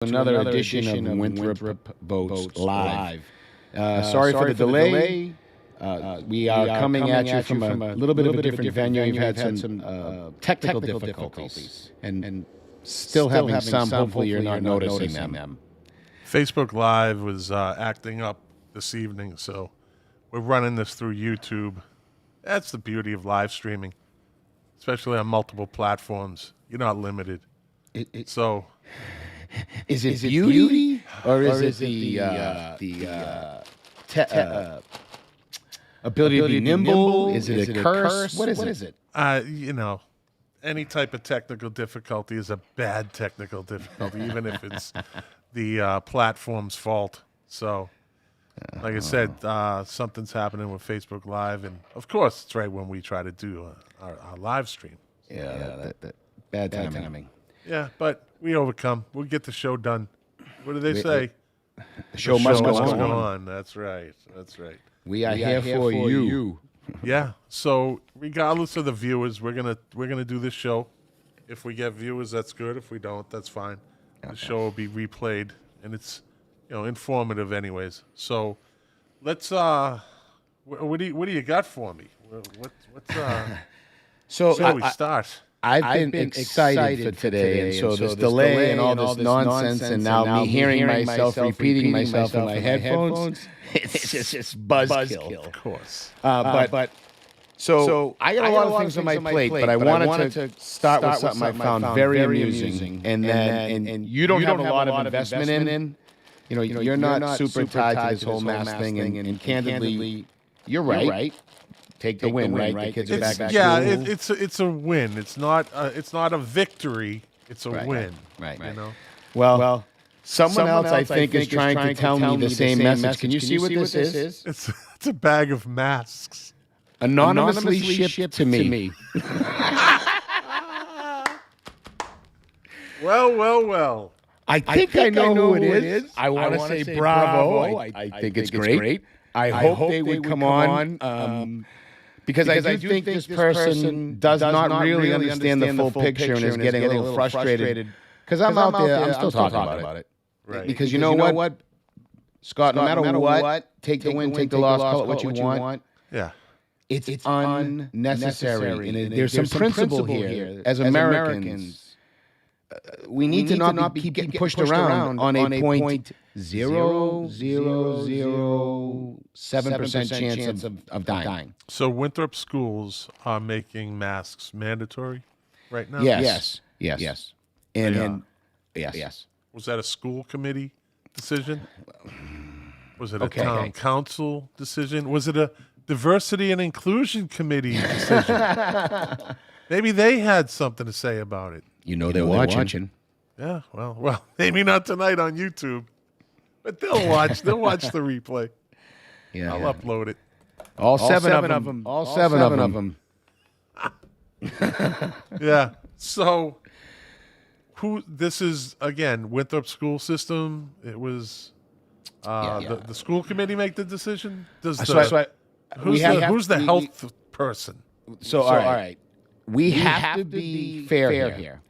Another edition of Winthrop Boats Live. Sorry for the delay. We are coming at you from a little bit of a different venue. We've had some technical difficulties and still having some. Hopefully you're not noticing them. Facebook Live was acting up this evening, so we're running this through YouTube. That's the beauty of live streaming, especially on multiple platforms. You're not limited. So... Is it beauty or is it the ability to be nimble? Is it a curse? What is it? Any type of technical difficulty is a bad technical difficulty, even if it's the platform's fault. So, like I said, something's happening with Facebook Live, and of course, it's right when we try to do our live stream. Yeah, that bad timing. Yeah, but we overcome. We'll get the show done. What do they say? The show must go on. That's right. We are here for you. Yeah. So regardless of the viewers, we're gonna do this show. If we get viewers, that's good. If we don't, that's fine. Okay. The show will be replayed, and it's informative anyways. So let's what do you got for me? So how do we start? I've been excited for today, and so this delay and all this nonsense, and now me hearing myself repeating myself in my headphones, it's just buzzkill. Of course. But so I got a lot of things on my plate, but I wanted to start with something I found very amusing, and you don't have a lot of investment in. You're not super tied to this whole mask thing, and candidly, you're right. Take the win, right? The kids are back at school. Yeah, it's a win. It's not a victory. It's a win. Right. Well, someone else I think is trying to tell me the same message. Can you see what this is? It's a bag of masks. Anonymously shipped to me. Well. I think I know who it is. I want to say bravo. I think it's great. I hope they would come on. Because I do think this person does not really understand the full picture and is getting a little frustrated. Because I'm out there, I'm still talking about it. Right. Because you know what, Scott, no matter what, take the win, take the loss, call it what you want. Yeah. It's unnecessary. And there's some principle here. As Americans, we need to not keep getting pushed around on a 0.0007% chance of dying. So Winthrop schools are making masks mandatory right now? Yes. And yes. Was that a school committee decision? Was it a town council decision? Was it a diversity and inclusion committee decision? Maybe they had something to say about it. They're watching. Yeah, well, maybe not tonight on YouTube, but they'll watch. They'll watch the replay. Yeah, I'll upload it. All seven of them. All seven of them. Yeah. So, this is again Winthrop school system. It was the school committee make the decision. Who's the health person? So all right. We have to be fair here.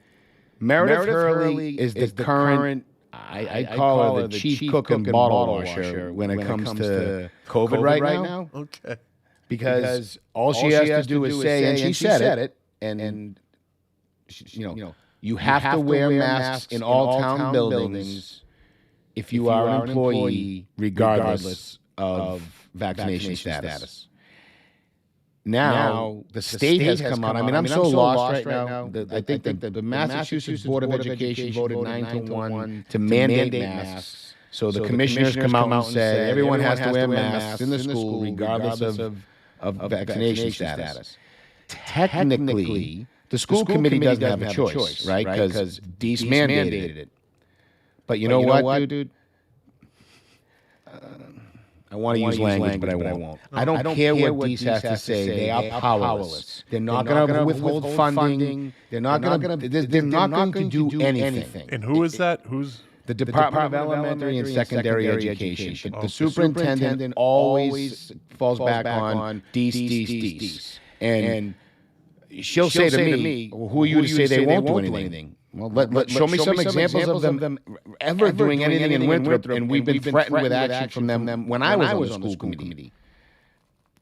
Meredith Hurley is the current, I call her the chief cook and bottle washer when it comes to COVID right now. Okay. Because all she has to do is say, and she said it, and you have to wear masks in all town buildings if you are an employee, regardless of vaccination status. Now, the state has come out. I mean, I'm so lost right now. I think that the Massachusetts Board of Education voted 9-1 to mandate masks. So the commissioners come out and say everyone has to wear masks in the school regardless of vaccination status. Technically, the school committee doesn't have a choice, right? Because Deese mandated it. But you know what, dude? I want to use language, but I won't. I don't care what Deese has to say. They are powerless. They're not going to withhold funding. They're not going to do anything. And who is that? Who's the Department of Elementary and Secondary Education? The superintendent always falls back on Deese. And she'll say to me, "Who are you to say they won't do anything?" Well, show me some examples of them ever doing anything in Winthrop, and we've been threatened with action from them when I was on the school committee.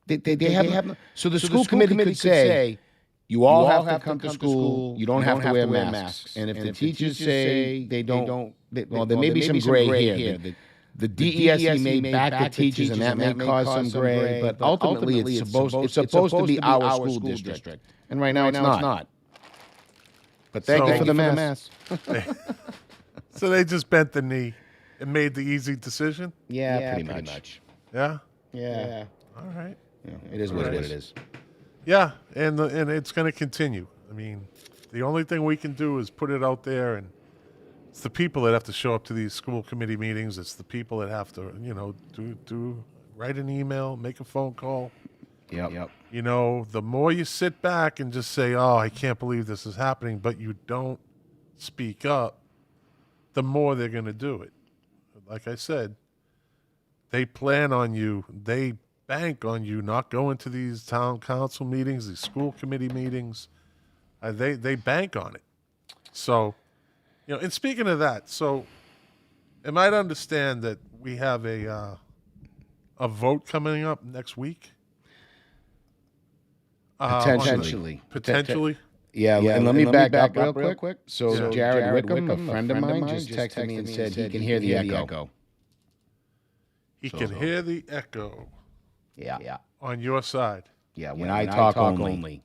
They have so the school committee could say, you all have to come to school. You don't have to wear masks. And if the teachers say they don't, well, there may be some gray here. The DESE may back the teachers, and that may cause some gray. But ultimately, it's supposed to be our school district. And right now, it's not. But thank you for the mask. So they just bent the knee and made the easy decision? Yeah, pretty much. Yeah? Yeah. All right. Yeah, it is what it is. Yeah, and it's going to continue. I mean, the only thing we can do is put it out there, and it's the people that have to show up to these school committee meetings. It's the people that have to, do write an email, make a phone call. Yep. The more you sit back and just say, "Oh, I can't believe this is happening," but you don't speak up, the more they're going to do it. Like I said, they plan on you. They bank on you not going to these town council meetings, these school committee meetings. They bank on it. So, and speaking of that, so am I to understand that we have a vote coming up next week? Potentially. Yeah, and let me back up real quick. So Jared Wickham, a friend of mine, just texted me and said he can hear the echo. He can hear the echo. Yeah. On your side. Yeah, when I talk only.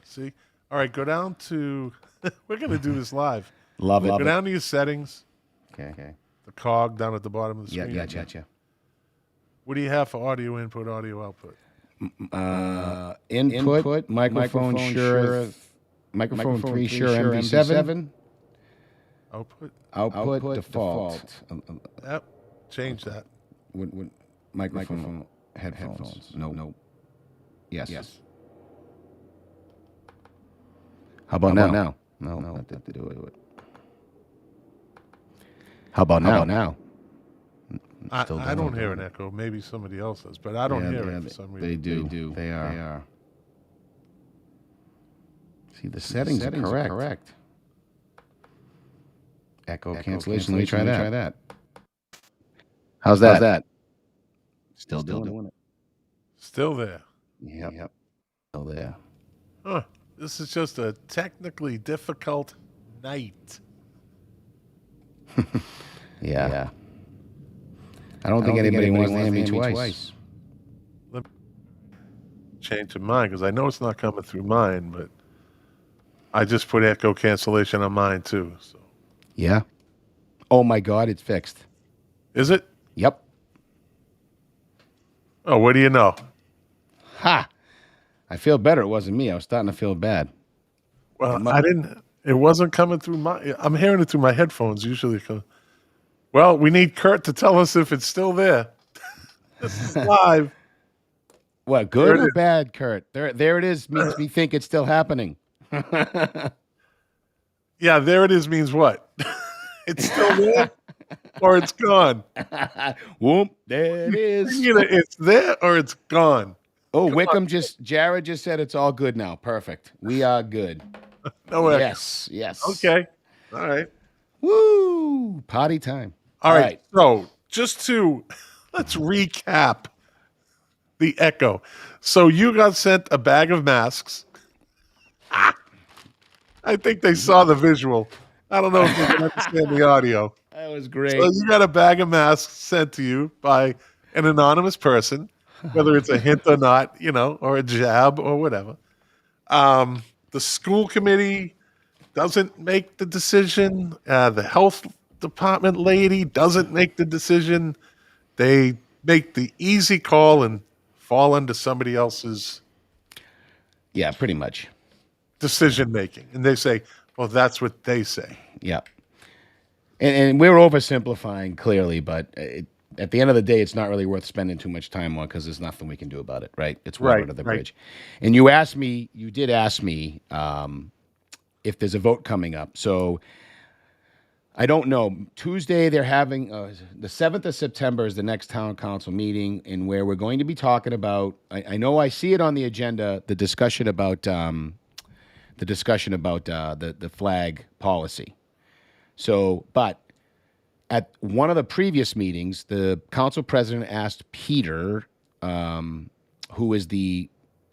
See? All right, go down to we're going to do this live. Love it. Go down to your settings. Okay. The cog down at the bottom of the screen. Yeah, gotcha. What do you have for audio input, audio output? Input, microphone Shure, microphone 3 Shure MV7. Output default. Yep. Change that. Microphone headphones. No. Yes. How about now? No, that didn't do it. How about now? I don't hear an echo. Maybe somebody else does, but I don't hear it for some reason. They do. They are. See, the settings are correct. Echo cancellation. Let me try that. How's that? Still doing it. Still there. Yep. Still there. Huh. This is just a technically difficult night. Yeah. I don't think anybody wants to hear me twice. Let me change to mine because I know it's not coming through mine, but I just put echo cancellation on mine too. So. Yeah. Oh my God, it's fixed. Is it? Yep. Oh, what do you know? Ha! I feel better. It wasn't me. I was starting to feel bad. Well, I didn't. It wasn't coming through my. I'm hearing it through my headphones. Usually, well, we need Kurt to tell us if it's still there. This is live. What, good or bad, Kurt? There it is. Means we think it's still happening. Yeah, there it is. Means what? It's still there, or it's gone. Whoop! There it is. Either it's there or it's gone. Oh, Jared just said it's all good now. Perfect. We are good. No echo. Yes. Okay. All right. Woo! Party time. All right. So let's recap the echo. So you got sent a bag of masks. I think they saw the visual. I don't know if they can understand the audio. That was great. So you got a bag of masks sent to you by an anonymous person, whether it's a hint or not, or a jab or whatever. The school committee doesn't make the decision. The health department lady doesn't make the decision. They make the easy call and fall under somebody else's pretty much decision making. And they say, well, that's what they say. Yeah. And we're oversimplifying clearly, but at the end of the day, it's not really worth spending too much time on because there's nothing we can do about it, right? It's water under the bridge. And you did ask me if there's a vote coming up. So I don't know. Tuesday, they're having the 7th of September is the next town council meeting, and where we're going to be talking about, I know I see it on the agenda, the discussion about the discussion about the flag policy. So, but at one of the previous meetings, the council president asked Peter, who is the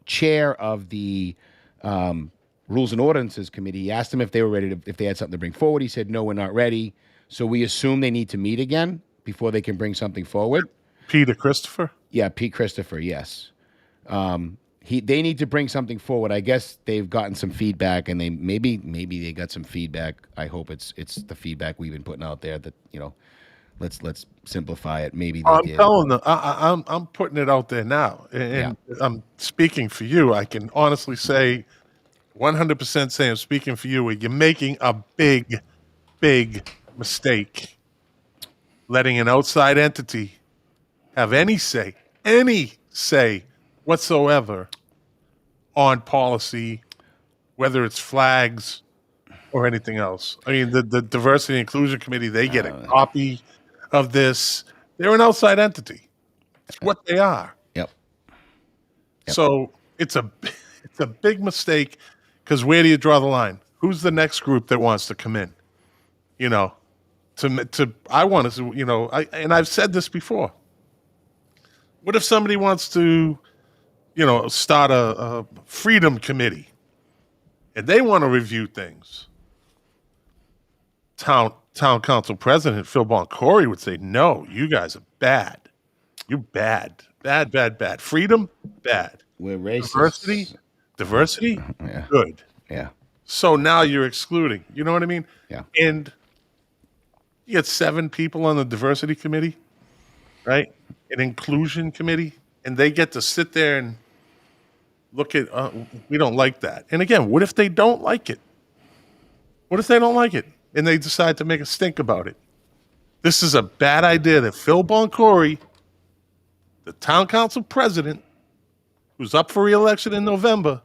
chair of the Rules and Ordinances Committee, he asked them if they were ready if they had something to bring forward. He said, no, we're not ready. So we assume they need to meet again before they can bring something forward. Peter Christopher? Yeah, Pete Christopher, yes. They need to bring something forward. I guess they've gotten some feedback, and they maybe they got some feedback. I hope it's the feedback we've been putting out there that, let's simplify it. Maybe they did. Telling them, I'm putting it out there now, and I'm speaking for you. I can honestly say, 100% say I'm speaking for you. You're making a big mistake, letting an outside entity have any say whatsoever on policy, whether it's flags or anything else. I mean, the Diversity and Inclusion Committee, they get a copy of this. They're an outside entity. It's what they are. Yep. So it's a big mistake, because where do you draw the line? Who's the next group that wants to come in? I want to, and I've said this before. What if somebody wants to, start a freedom committee, and they want to review things? Town council president Phil Boncory would say, no, you guys are bad. You're bad. Bad. Freedom, bad. We're racist. Diversity, yeah. Good. Yeah. So now you're excluding. You know what I mean? Yeah. And you get 7 people on the diversity committee, right? An inclusion committee, and they get to sit there and look at, we don't like that. And again, what if they don't like it? What if they don't like it and they decide to make a stink about it? This is a bad idea that Phil Boncory, the town council president, who's up for re-election in November,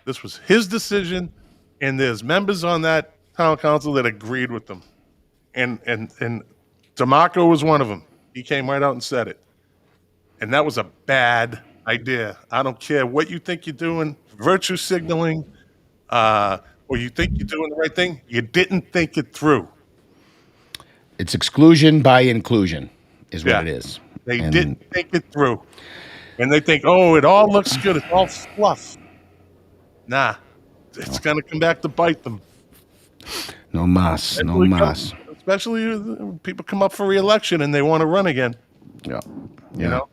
this was his decision, and there's members on that town council that agreed with them. And DeMarco was one of them. He came right out and said it. And that was a bad idea. I don't care what you think you're doing, virtue signaling, or you think you're doing the right thing. You didn't think it through. It's exclusion by inclusion is what it is. They didn't think it through. And they think, it all looks good. It's all fluff. Nah, it's going to come back to bite them. No mas. Especially when people come up for re-election and they want to run again. Yeah. You know?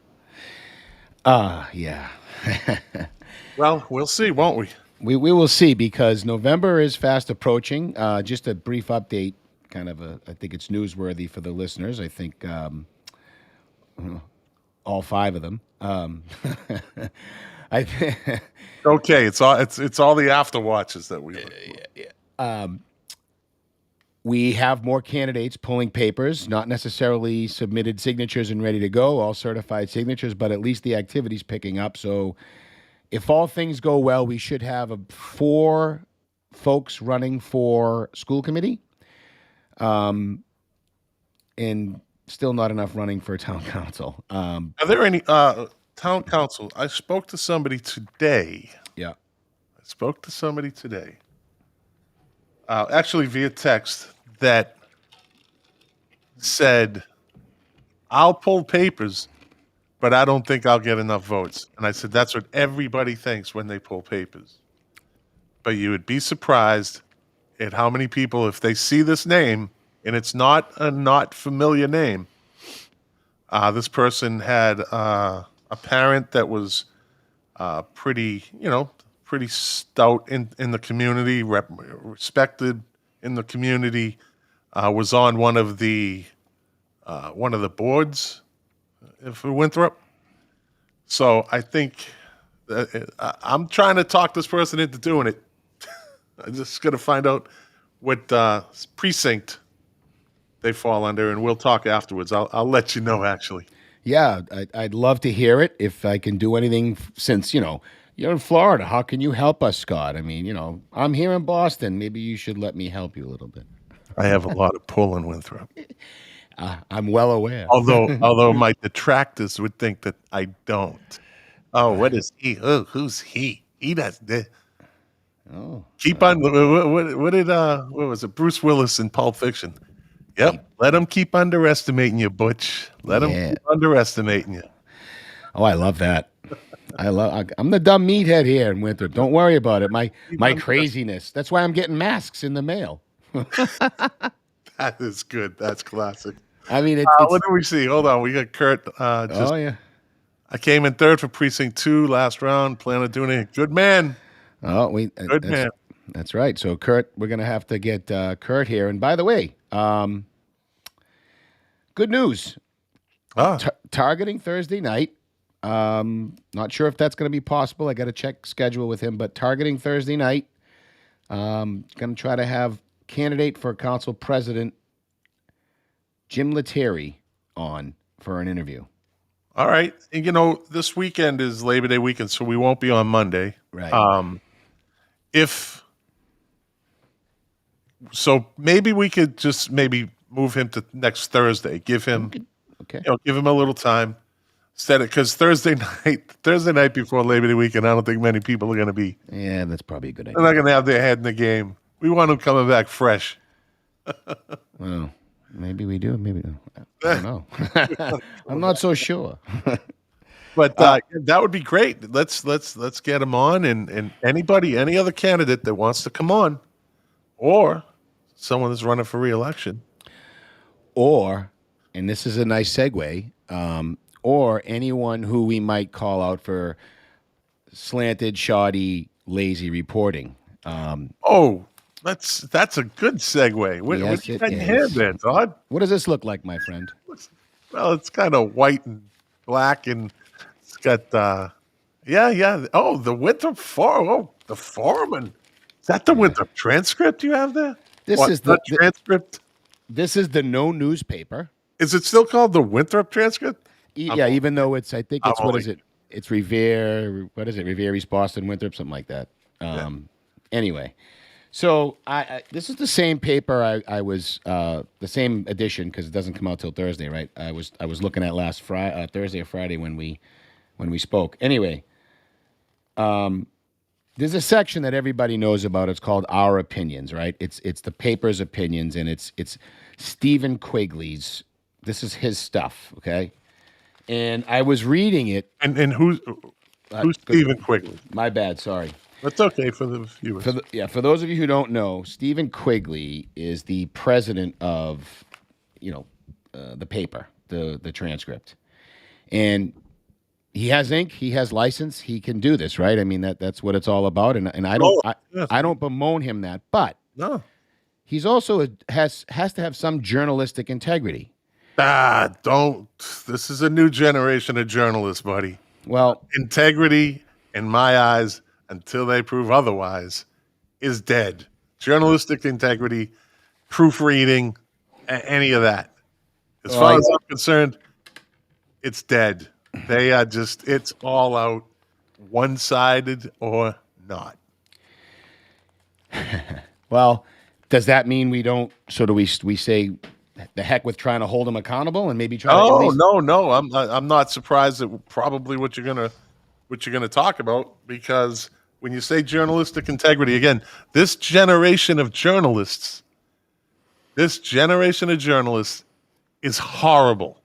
Yeah. Well, we'll see, won't we? We will see, because November is fast approaching. Just a brief update, I think it's newsworthy for the listeners. I think all 5 of them. Okay, it's all the after watches that we. We have more candidates pulling papers, not necessarily submitted signatures and ready to go, all certified signatures, but at least the activity's picking up. So if all things go well, we should have 4 folks running for school committee, and still not enough running for town council. Are there any town council? I spoke to somebody today. Yeah. Actually via text, that said, I'll pull papers, but I don't think I'll get enough votes. And I said, that's what everybody thinks when they pull papers. But you would be surprised at how many people, if they see this name, and it's not a not familiar name, this person had a parent that was pretty stout in the community, respected in the community, was on one of the boards for Winthrop. So I think I'm trying to talk this person into doing it. I'm just going to find out what precinct they fall under, and we'll talk afterwards. I'll let you know, actually. Yeah, I'd love to hear it. If I can do anything, since, you're in Florida, how can you help us, Scott? I mean, I'm here in Boston. Maybe you should let me help you a little bit. I have a lot of pull in Winthrop. I'm well aware. Although my detractors would think that I don't. Oh, what is he? Oh, who's he? He does this. Oh, Keep on. What did what was it? Bruce Willis in Pulp Fiction. Yep. Let them keep underestimating you, Butch. Let them yeah. keep underestimating you. Oh, I love that. I'm the dumb meathead here in Winthrop. Don't worry about it. My craziness. That's why I'm getting masks in the mail. That is good. That's classic. I mean, What do we see? Hold on. We got Kurt. Oh yeah. I came in third for precinct 2 last round. Plan on doing it. Good man. Oh, Good man. That's right. So Kurt, we're gonna have to get Kurt here. And by the way, good news. Targeting Thursday night. Not sure if that's going to be possible. I got to check schedule with him, but targeting Thursday night. Going to try to have candidate for council president Jim Lettieri on for an interview. All right. And, this weekend is Labor Day weekend, so we won't be on Monday. Right. So maybe we could just move him to next Thursday. Give him, give him a little time. Because Thursday night before Labor Day weekend, I don't think many people are going to be. Yeah, that's probably a good idea. They're not going to have their head in the game. We want them coming back fresh. Well, maybe we do. Maybe I don't know. I'm not so sure. But that would be great. Let's get him on, and any other candidate that wants to come on, or someone that's running for re-election, and this is a nice segue. Or anyone who we might call out for slanted, shoddy, lazy reporting. That's a good segue. What do you got in your hand there, Todd? What does this look like, my friend? Well, it's kind of white and black, and it's got yeah. Oh, the Winthrop Forum. Oh, the foreman. Is that the Winthrop transcript you have there? This is the transcript. This is the No newspaper. Is it still called the Winthrop transcript? Yeah, even though I think it's what is it? It's Revere. What is it? Revere, East Boston, Winthrop, something like that. Anyway, so this is the same paper. I was the same edition because it doesn't come out till Thursday, right? I was looking at last Friday, Thursday or Friday when we spoke. Anyway, there's a section that everybody knows about. It's called Our Opinions, right? It's the paper's opinions, and it's Stephen Quigley's. This is his stuff, okay? And I was reading it. And who's Stephen Quigley? My bad, sorry. That's okay for the viewers. For those of you who don't know, Stephen Quigley is the president of, the paper, the transcript. And he has ink, he has license, he can do this, right? I mean, that's what it's all about. And I don't bemoan him that, but no. He's also has to have some journalistic integrity. Don't. This is a new generation of journalists, buddy. Well, integrity, in my eyes, until they prove otherwise, is dead. Journalistic integrity, proofreading, any of that. As far as I'm concerned, it's dead. They are just, it's all out, one-sided or not. Well, does that mean we don't, so do we say, the heck with trying to hold them accountable and maybe try to No. I'm not surprised at probably what you're gonna talk about, because when you say journalistic integrity, again, this generation of journalists is horrible.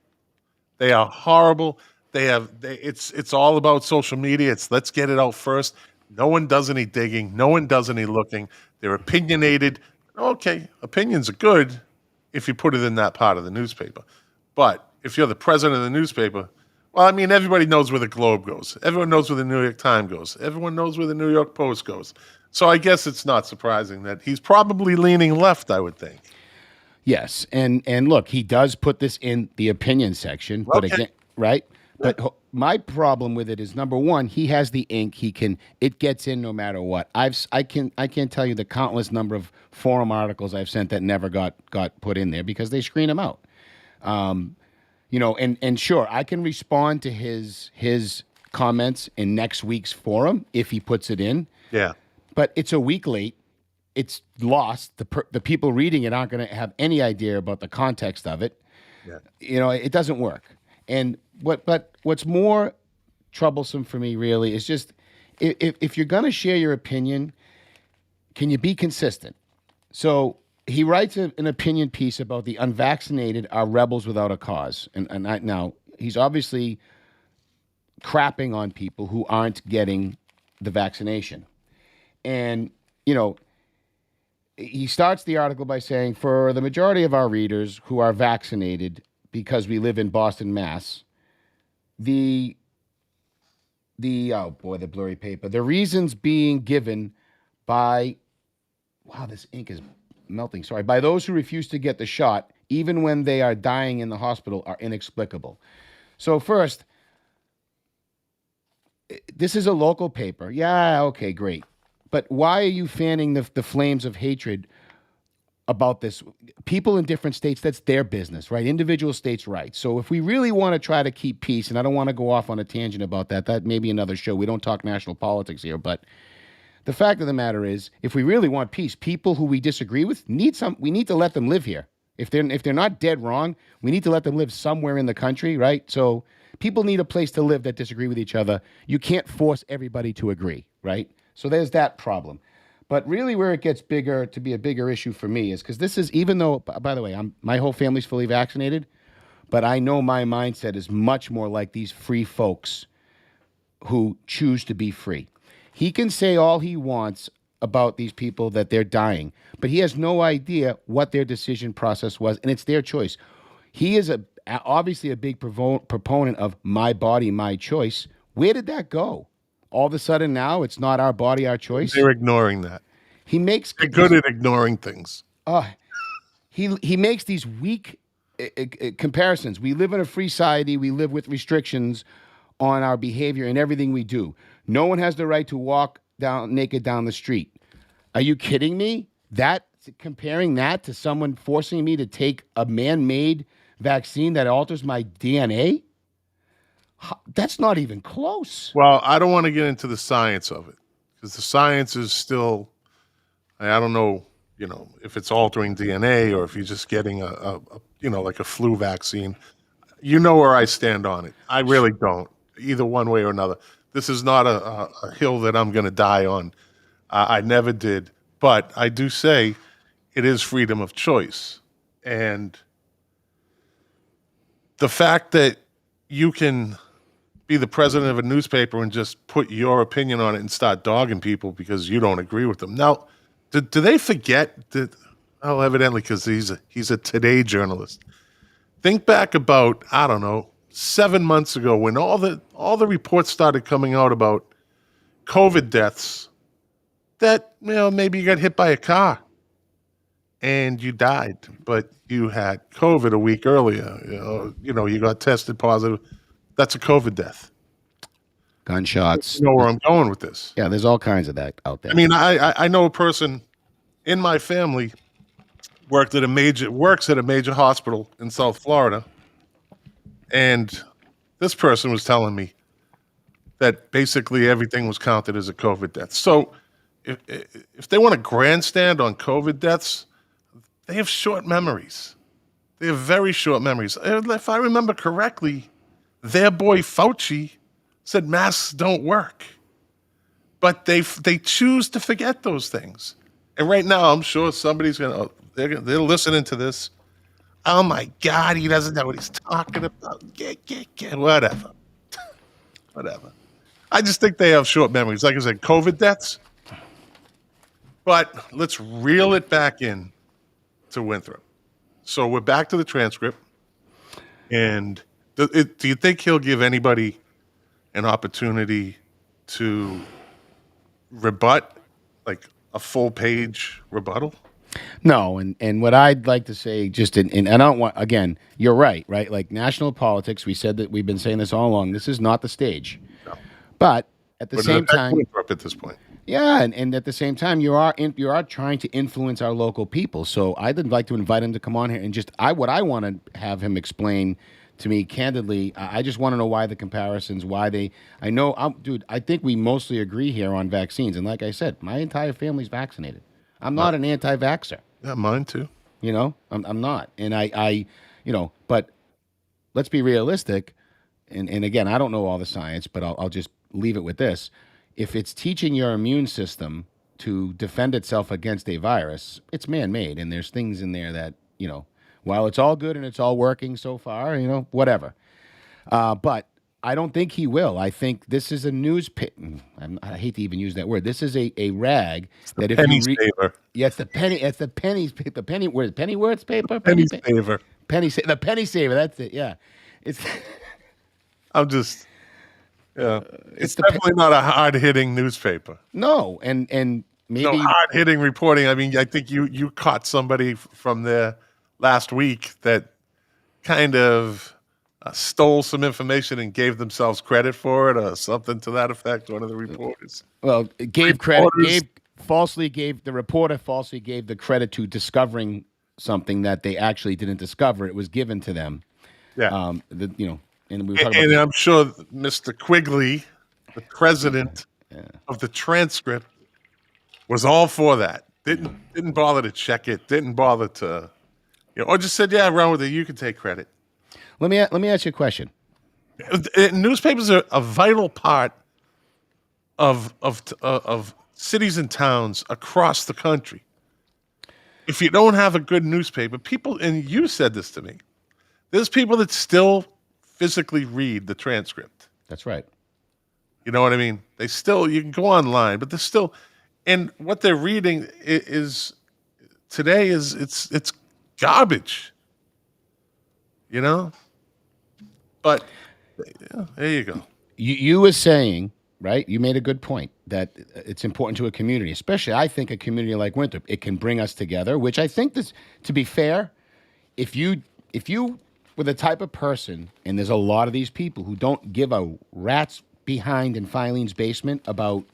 They are horrible. It's all about social media. It's let's get it out first. No one does any digging. No one does any looking. They're opinionated. Okay, opinions are good if you put it in that part of the newspaper. But if you're the president of the newspaper, well, I mean, everybody knows where the Globe goes. Everyone knows where the New York Times goes. Everyone knows where the New York Post goes. So I guess it's not surprising that he's probably leaning left, I would think. Yes, and look, he does put this in the opinion section, but again, right? But my problem with it is, number one, he has the ink. It gets in no matter what. I can't tell you the countless number of forum articles I've sent that never got put in there because they screen them out. And sure, I can respond to his comments in next week's forum if he puts it in. Yeah. But it's a week late. It's lost. The people reading it aren't going to have any idea about the context of it. Yeah. It doesn't work. And what's more troublesome for me really is just if you're going to share your opinion, can you be consistent? So he writes an opinion piece about the unvaccinated are rebels without a cause. Now, he's obviously crapping on people who aren't getting the vaccination. And, he starts the article by saying, for the majority of our readers who are vaccinated because we live in Boston, Mass, the blurry paper, the reasons being given by, wow, this ink is melting, sorry, by those who refuse to get the shot, even when they are dying in the hospital, are inexplicable. So first, this is a local paper. Yeah, okay, great. But why are you fanning the flames of hatred about this? People in different states, that's their business, right? Individual states' rights. So if we really want to try to keep peace, and I don't want to go off on a tangent about that may be another show. We don't talk national politics here, but the fact of the matter is, if we really want peace, people who we disagree with we need to let them live here. If they're not dead wrong, we need to let them live somewhere in the country, right? So people need a place to live that disagree with each other. You can't force everybody to agree, right? So there's that problem. But really where it gets bigger, to be a bigger issue for me, is because this is, even though, by the way, my whole family's fully vaccinated, but I know my mindset is much more like these free folks who choose to be free. He can say all he wants about these people that they're dying, but he has no idea what their decision process was, and it's their choice. He is obviously a big proponent of my body, my choice. Where did that go? All of a sudden now it's not our body, our choice? They're ignoring that. They're good at ignoring things. He makes these weak comparisons. We live in a free society. We live with restrictions on our behavior and everything we do. No one has the right to walk naked down the street. Are you kidding me? Comparing that to someone forcing me to take a man-made vaccine that alters my DNA? That's not even close. Well, I don't want to get into the science of it because the science is still, I don't know, if it's altering DNA or if you're just getting like a flu vaccine. You know where I stand on it. I really don't, either one way or another. This is not a hill that I'm going to die on. I never did. But I do say it is freedom of choice. And the fact that you can be the president of a newspaper and just put your opinion on it and start dogging people because you don't agree with them. Now, do they forget that? Oh, evidently, because he's a Today journalist. Think back about, I don't know, 7 months ago when all the reports started coming out about COVID deaths, that maybe you got hit by a car and you died, but you had COVID a week earlier. You got tested positive. That's a COVID death. Gunshots. You know where I'm going with this. Yeah, there's all kinds of that out there. I mean, I know a person in my family works at a major hospital in South Florida, and this person was telling me that basically everything was counted as a COVID death. So if they want to grandstand on COVID deaths, they have short memories. They have very short memories. If I remember correctly, their boy Fauci said masks don't work, but they choose to forget those things. And right now, I'm sure somebody's they're listening to this. Oh my God, he doesn't know what he's talking about. Whatever. Whatever. I just think they have short memories. Like I said, COVID deaths. But let's reel it back in to Winthrop. So we're back to the transcript. And do you think he'll give anybody an opportunity to rebut, like a full page rebuttal? No, and what I'd like to say, and I don't want, again, you're right? Like national politics, we said that we've been saying this all along. This is not the stage. No. But at the same time, Winthrop at this point. Yeah, and at the same time, you are trying to influence our local people. So I'd like to invite him to come on here and what I want to have him explain to me candidly. I just want to know why the comparisons, I think we mostly agree here on vaccines. And like I said, my entire family's vaccinated. I'm not an anti-vaxxer. Yeah, mine too. I'm not. And but let's be realistic. And again, I don't know all the science, but I'll just leave it with this. If it's teaching your immune system to defend itself against a virus, it's man-made, and there's things in there that, while it's all good and it's all working so far, whatever. But I don't think he will. I think this is a news pit. I hate to even use that word. This is a rag that if you read, yeah, it's the penny. It's the pennies. The penny. Where penny words paper. Penny saver. The penny saver. That's it. Yeah, it's. I'm just. Yeah, it's definitely not a hard-hitting newspaper. No, and maybe no hard-hitting reporting. I mean, I think you caught somebody from there last week that kind of stole some information and gave themselves credit for it, or something to that effect. One of the reporters. Well, gave credit. The reporter falsely gave the credit to discovering something that they actually didn't discover. It was given to them. Yeah. And we were talking and about I'm sure Mr. Quigley, the president of the transcript, was all for that. Didn't bother to check it. Didn't bother to, or just said, "Yeah, run with it. You can take credit." Let me ask you a question. Newspapers are a vital part of cities and towns across the country. If you don't have a good newspaper, people, and you said this to me, there's people that still physically read the transcript. That's right. You know what I mean? You can go online, but they're still, and what they're reading is today it's garbage. But there you go. You were saying, right? You made a good point that it's important to a community, especially I think a community like Winthrop. It can bring us together, which I think this, to be fair, if you were the type of person, and there's a lot of these people who don't give a rat's behind in Filene's basement about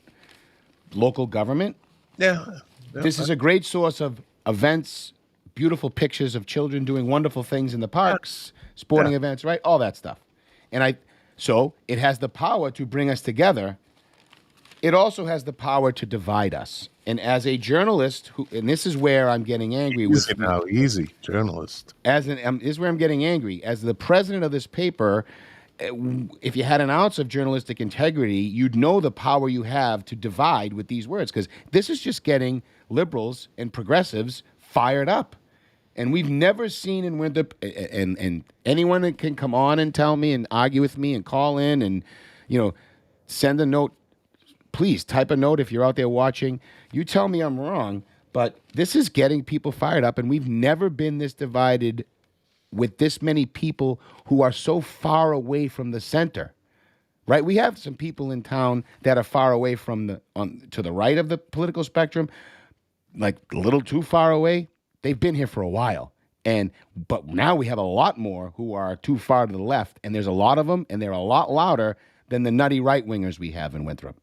local government. Yeah. This is a great source of events, beautiful pictures of children doing wonderful things in the parks, sporting events, right? All that stuff. So it has the power to bring us together. It also has the power to divide us. And as a journalist, and this is where I'm getting angry with easy journalist. This is where I'm getting angry. As the president of this paper, if you had an ounce of journalistic integrity, you'd know the power you have to divide with these words, because this is just getting liberals and progressives fired up. And we've never seen in Winthrop, and anyone that can come on and tell me and argue with me and call in and, send a note. Please type a note if you're out there watching. You tell me I'm wrong, but this is getting people fired up, and we've never been this divided with this many people who are so far away from the center, right? We have some people in town that are far away from to the right of the political spectrum, like a little too far away. They've been here for a while, but now we have a lot more who are too far to the left, and there's a lot of them, and they're a lot louder than the nutty right-wingers we have in Winthrop.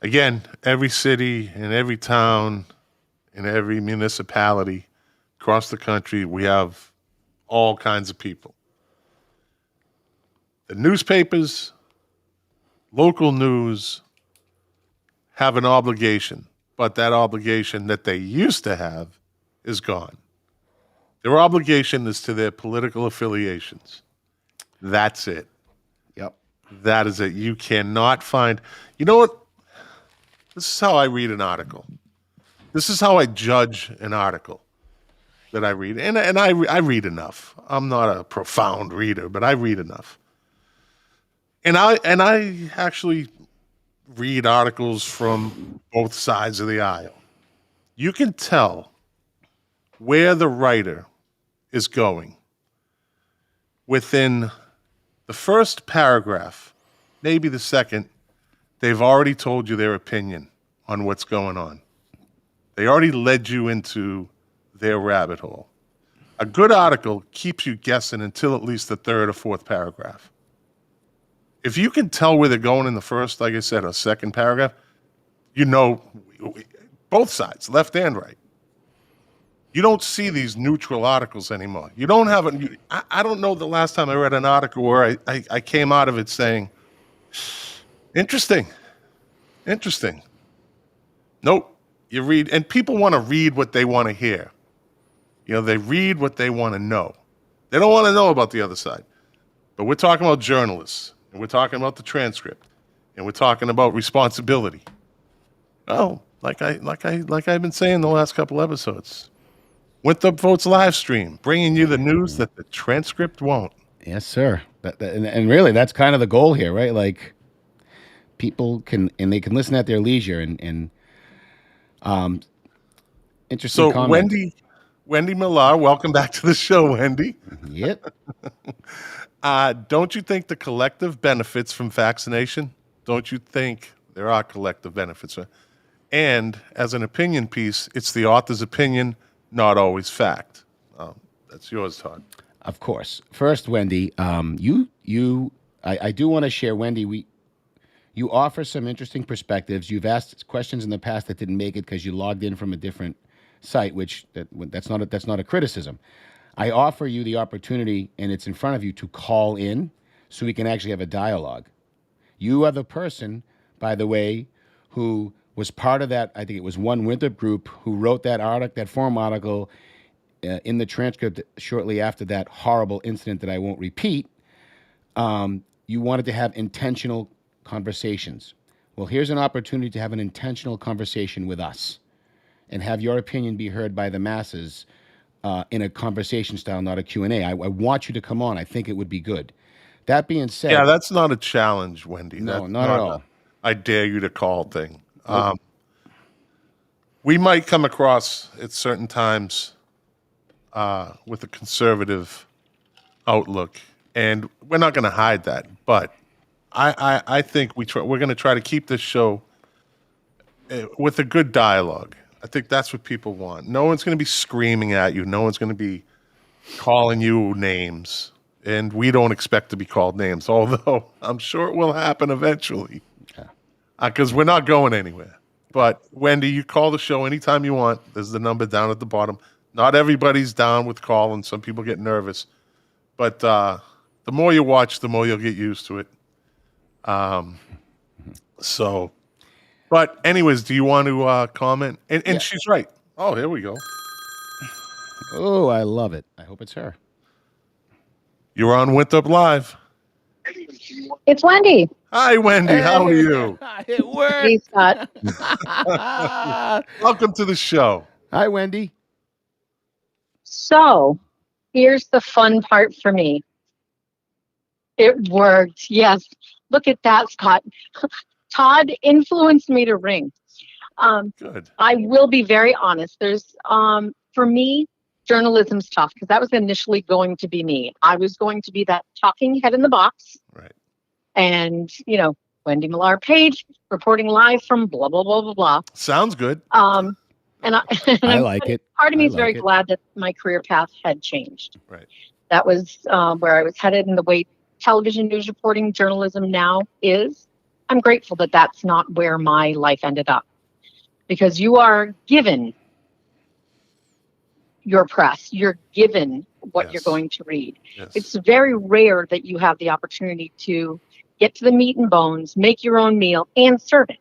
Again, every city and every town and every municipality across the country, we have all kinds of people. The newspapers, local news, have an obligation, but that obligation that they used to have is gone. Their obligation is to their political affiliations. That's it. Yep. That is it. You cannot find... You know what? This is how I read an article. This is how I judge an article that I read. And I read enough. I'm not a profound reader, but I read enough. And I actually read articles from both sides of the aisle. You can tell where the writer is going within the first paragraph, maybe the second. They've already told you their opinion on what's going on. They already led you into their rabbit hole. A good article keeps you guessing until at least the third or fourth paragraph. If you can tell where they're going in the first, like I said, or second paragraph, both sides, left and right. You don't see these neutral articles anymore. You don't have I don't know the last time I read an article where I came out of it saying, Interesting. Nope. You read, and people want to read what they want to hear. They read what they want to know. They don't want to know about the other side. But we're talking about journalists, and we're talking about the transcript, and we're talking about responsibility. Oh, like I've been saying the last couple episodes. Winthrop Votes live stream, bringing you the news that the transcript won't. Yes, sir. And really, that's kind of the goal here, right? Like, people can listen at their leisure and interesting So comment. Wendy Millar, welcome back to the show, Wendy. Yep. Don't you think the collective benefits from vaccination? Don't you think there are collective benefits? And as an opinion piece, it's the author's opinion, not always fact. That's yours, Todd. Of course. First, Wendy, I do want to share, Wendy. You offer some interesting perspectives. You've asked questions in the past that didn't make it because you logged in from a different site, that's not a criticism. I offer you the opportunity, and it's in front of you, to call in so we can actually have a dialogue. You are the person, by the way, who was part of that. I think it was one Winthrop group who wrote that forum article in the transcript shortly after that horrible incident that I won't repeat. You wanted to have intentional conversations. Well, here's an opportunity to have an intentional conversation with us and have your opinion be heard by the masses in a conversation style, not a Q&A. I want you to come on. I think it would be good. That being said... Yeah, that's not a challenge, Wendy. No, that's not at all. I dare you to call thing. We might come across at certain times with a conservative outlook, and we're not going to hide that. But I think we're going to try to keep this show with a good dialogue. I think that's what people want. No one's going to be screaming at you. No one's going to be calling you names. And we don't expect to be called names, although I'm sure it will happen eventually. Because we're not going anywhere. But, Wendy, you call the show anytime you want. There's the number down at the bottom. Not everybody's down with calling. Some people get nervous. But the more you watch, the more you'll get used to it. But anyways, do you want to comment? And she's right. Oh, here we go. Oh, I love it. I hope it's her. You're on Winthrop Live. It's Wendy. Hi, Wendy. Hey, how are you? It worked. Hey, Scott. Welcome to the show. Hi, Wendy. So, here's the fun part for me. It worked. Yes. Look at that, Scott. Todd influenced me to ring. Good. I will be very honest. There's, for me, journalism's tough because that was initially going to be me. I was going to be that talking head in the box. Right. And, Wendy Millar-Page reporting live from blah, blah, blah, blah, blah. Sounds good. And I like it. Part of me is very glad that my career path had changed. Right. That was where I was headed, and the way television news reporting journalism now is. I'm grateful that that's not where my life ended up, because you are given your press. You're given what you're going to read. Yes. It's very rare that you have the opportunity to get to the meat and bones, make your own meal, and serve it.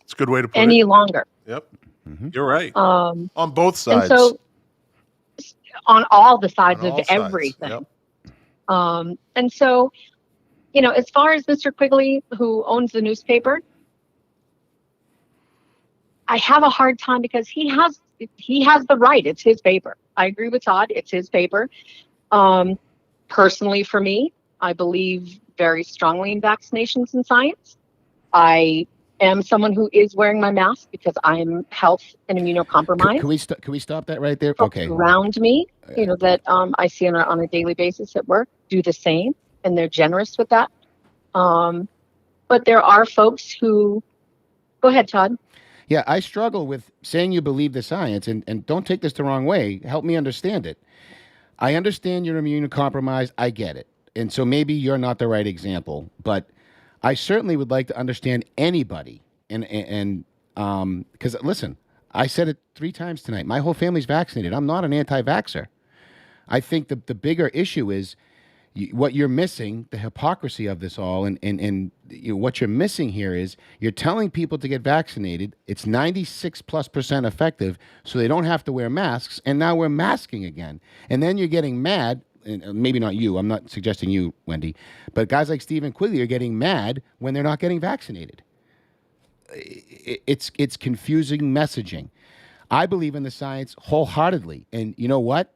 It's a good way to put any longer. Yep. Mm-hmm. You're right. On both sides. And so, on all the sides of everything. Yep. And so, as far as Mr. Quigley, who owns the newspaper, I have a hard time because he has the right. It's his paper. I agree with Todd. It's his paper. Personally, for me, I believe very strongly in vaccinations and science. I am someone who is wearing my mask because I'm health and immunocompromised. Can we stop that right there? Folks Okay. around me, that I see on a daily basis at work, do the same, and they're generous with that. But there are folks who... Go ahead, Todd. Yeah, I struggle with saying you believe the science, and don't take this the wrong way. Help me understand it. I understand you're immunocompromised. I get it. And so maybe you're not the right example, but I certainly would like to understand anybody. And because, listen, I said it 3 times tonight. My whole family's vaccinated. I'm not an anti-vaxxer. I think the bigger issue is what you're missing, the hypocrisy of this all, and what you're missing here is you're telling people to get vaccinated. It's 96+% effective, so they don't have to wear masks, and now we're masking again. And then you're getting mad, and maybe not you, I'm not suggesting you, Wendy, but guys like Stephen Quigley are getting mad when they're not getting vaccinated. it's confusing messaging. I believe in the science wholeheartedly. And you know what?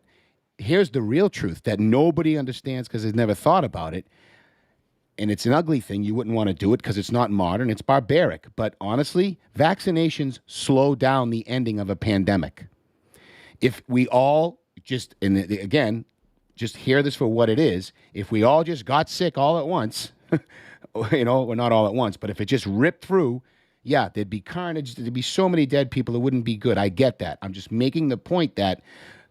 Here's the real truth that nobody understands because they've never thought about it. And it's an ugly thing. You wouldn't want to do it because it's not modern. It's barbaric. But honestly, vaccinations slow down the ending of a pandemic. If we all just, and again, just hear this for what it is. If we all just got sick all at once, well, not all at once, but if it just ripped through, yeah, there'd be carnage. There'd be so many dead people. It wouldn't be good. I get that. I'm just making the point that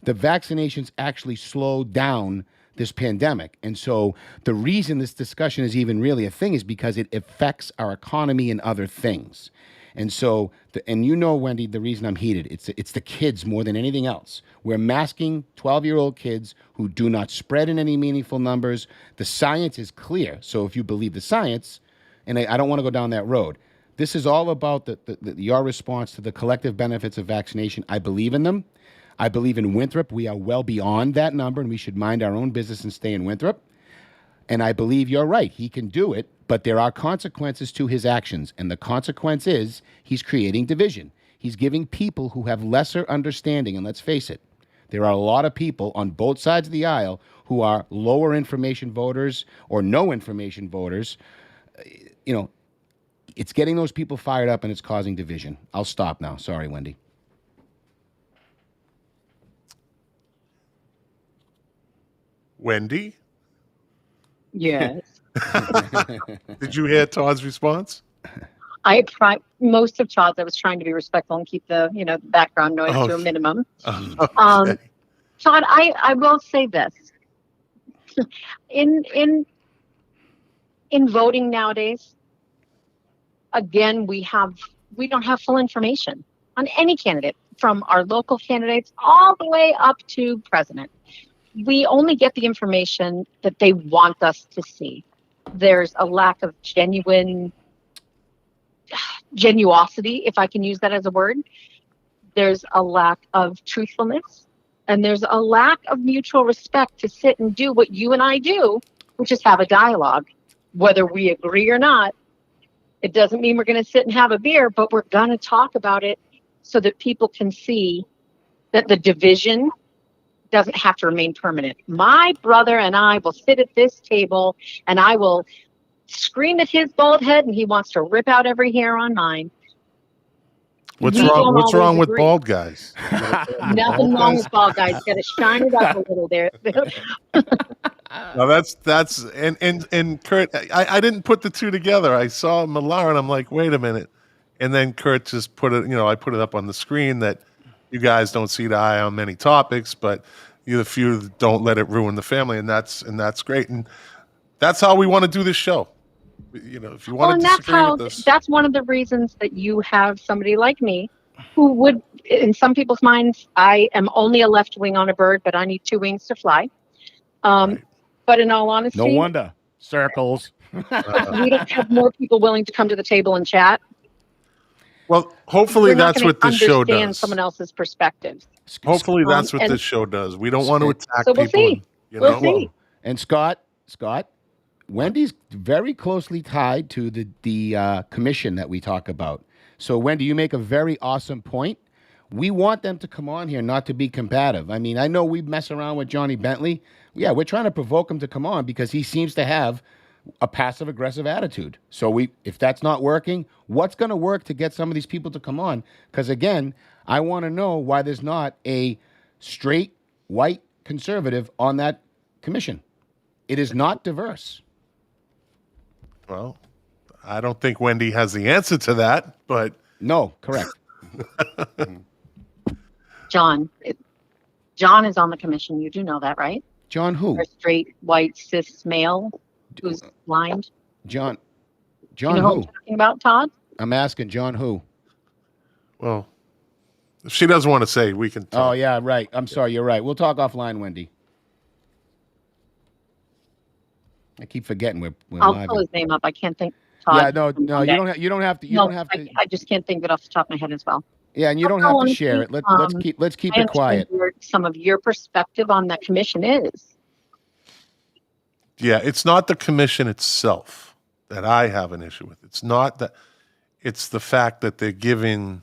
the vaccinations actually slowed down this pandemic. And so the reason this discussion is even really a thing is because it affects our economy and other things. And so, and you know, Wendy, the reason I'm heated, it's the kids more than anything else. We're masking 12-year-old kids who do not spread in any meaningful numbers. The science is clear. So if you believe the science, and I don't want to go down that road, this is all about your response to the collective benefits of vaccination. I believe in them. I believe in Winthrop. We are well beyond that number, and we should mind our own business and stay in Winthrop. And I believe you're right. He can do it, but there are consequences to his actions. And the consequence is he's creating division. He's giving people who have lesser understanding. And let's face it, there are a lot of people on both sides of the aisle who are lower information voters or no information voters. It's getting those people fired up and it's causing division. I'll stop now. Sorry, Wendy. Wendy? Yes. Did you hear Todd's response? Most of Todd's. I was trying to be respectful and keep the background noise to a minimum. Okay. Todd, I will say this. In voting nowadays, again, we don't have full information on any candidate, from our local candidates all the way up to president. We only get the information that they want us to see. There's a lack of genuosity, if I can use that as a word. There's a lack of truthfulness, and there's a lack of mutual respect to sit and do what you and I do, which is have a dialogue. Whether we agree or not, it doesn't mean we're going to sit and have a beer, but we're going to talk about it so that people can see that the division doesn't have to remain permanent. My brother and I will sit at this table and I will scream at his bald head and he wants to rip out every hair on mine. What's wrong with bald guys? Nothing wrong with bald guys. Got to shine it up a little there. No, that's and Kurt, I didn't put the two together. I saw Millar and I'm like, wait a minute. And then Kurt just put it, I put it up on the screen that you guys don't see the eye on many topics, but you're the few that don't let it ruin the family, and that's great. And that's how we want to do this show. If you want to disagree with us. That's one of the reasons that you have somebody like me who would, in some people's minds, I am only a left wing on a bird, but I need two wings to fly. Right. But in all honesty, no wonder. Circles. We don't have more people willing to come to the table and chat. Well, hopefully that's what this show does. Understand someone else's perspectives. Hopefully that's what this show does. We don't want to attack so we'll people. See. We'll see. And Scott, Wendy's very closely tied to the commission that we talk about. So, Wendy, you make a very awesome point. We want them to come on here, not to be combative. I mean, I know we mess around with Johnny Bentley. Yeah, we're trying to provoke him to come on because he seems to have a passive-aggressive attitude. So if that's not working, what's going to work to get some of these people to come on? Because, again, I want to know why there's not a straight, white conservative on that commission. It is not diverse. Well, I don't think Wendy has the answer to that, but... No, correct. John is on the commission. You do know that, right? John who? A straight, white, cis male who's blind. John you know who? Who I'm talking about, Todd? I'm asking John who? Well, if she doesn't want to say, we can talk. Oh, yeah, right. I'm sorry. You're right. We'll talk offline, Wendy. I keep forgetting we're I'll live. pull his name up. I can't think. Todd, yeah, no, you don't have to. I just can't think of it off the top of my head as well. Yeah, and you don't have to share it. Let's keep it quiet. Some of your perspective on that commission is. Yeah, it's not the commission itself that I have an issue with. It's not that. It's the fact that they're giving